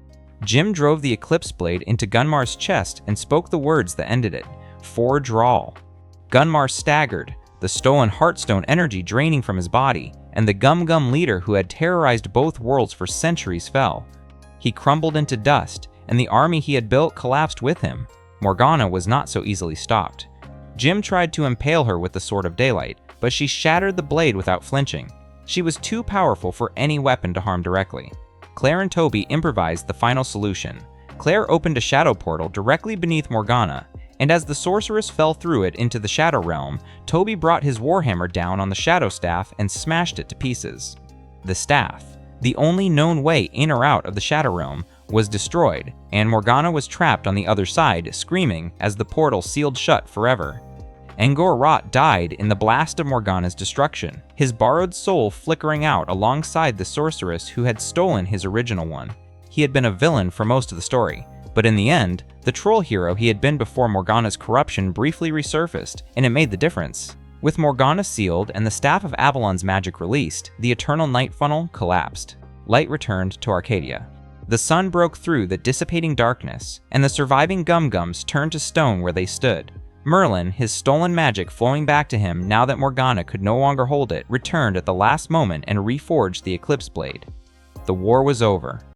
Jim drove the Eclipse Blade into Gunmar's chest and spoke the words that ended it, "Forge Rawl." Gunmar staggered, the stolen Heartstone energy draining from his body, and the Gum leader who had terrorized both worlds for centuries fell. He crumbled into dust, and the army he had built collapsed with him. Morgana was not so easily stopped. Jim tried to impale her with the Sword of Daylight, but she shattered the blade without flinching. She was too powerful for any weapon to harm directly. Claire and Toby improvised the final solution. Claire opened a shadow portal directly beneath Morgana, and as the sorceress fell through it into the Shadow Realm, Toby brought his warhammer down on the Shadow Staff and smashed it to pieces. The staff, the only known way in or out of the Shadow Realm, was destroyed, and Morgana was trapped on the other side, screaming as the portal sealed shut forever. Angor Rot died in the blast of Morgana's destruction, his borrowed soul flickering out alongside the sorceress who had stolen his original one. He had been a villain for most of the story, but in the end, the troll hero he had been before Morgana's corruption briefly resurfaced, and it made the difference. With Morgana sealed and the Staff of Avalon's magic released, the Eternal Night Funnel collapsed. Light returned to Arcadia. The sun broke through the dissipating darkness, and the surviving Gums turned to stone where they stood. Merlin, his stolen magic flowing back to him now that Morgana could no longer hold it, returned at the last moment and reforged the Eclipse Blade. The war was over.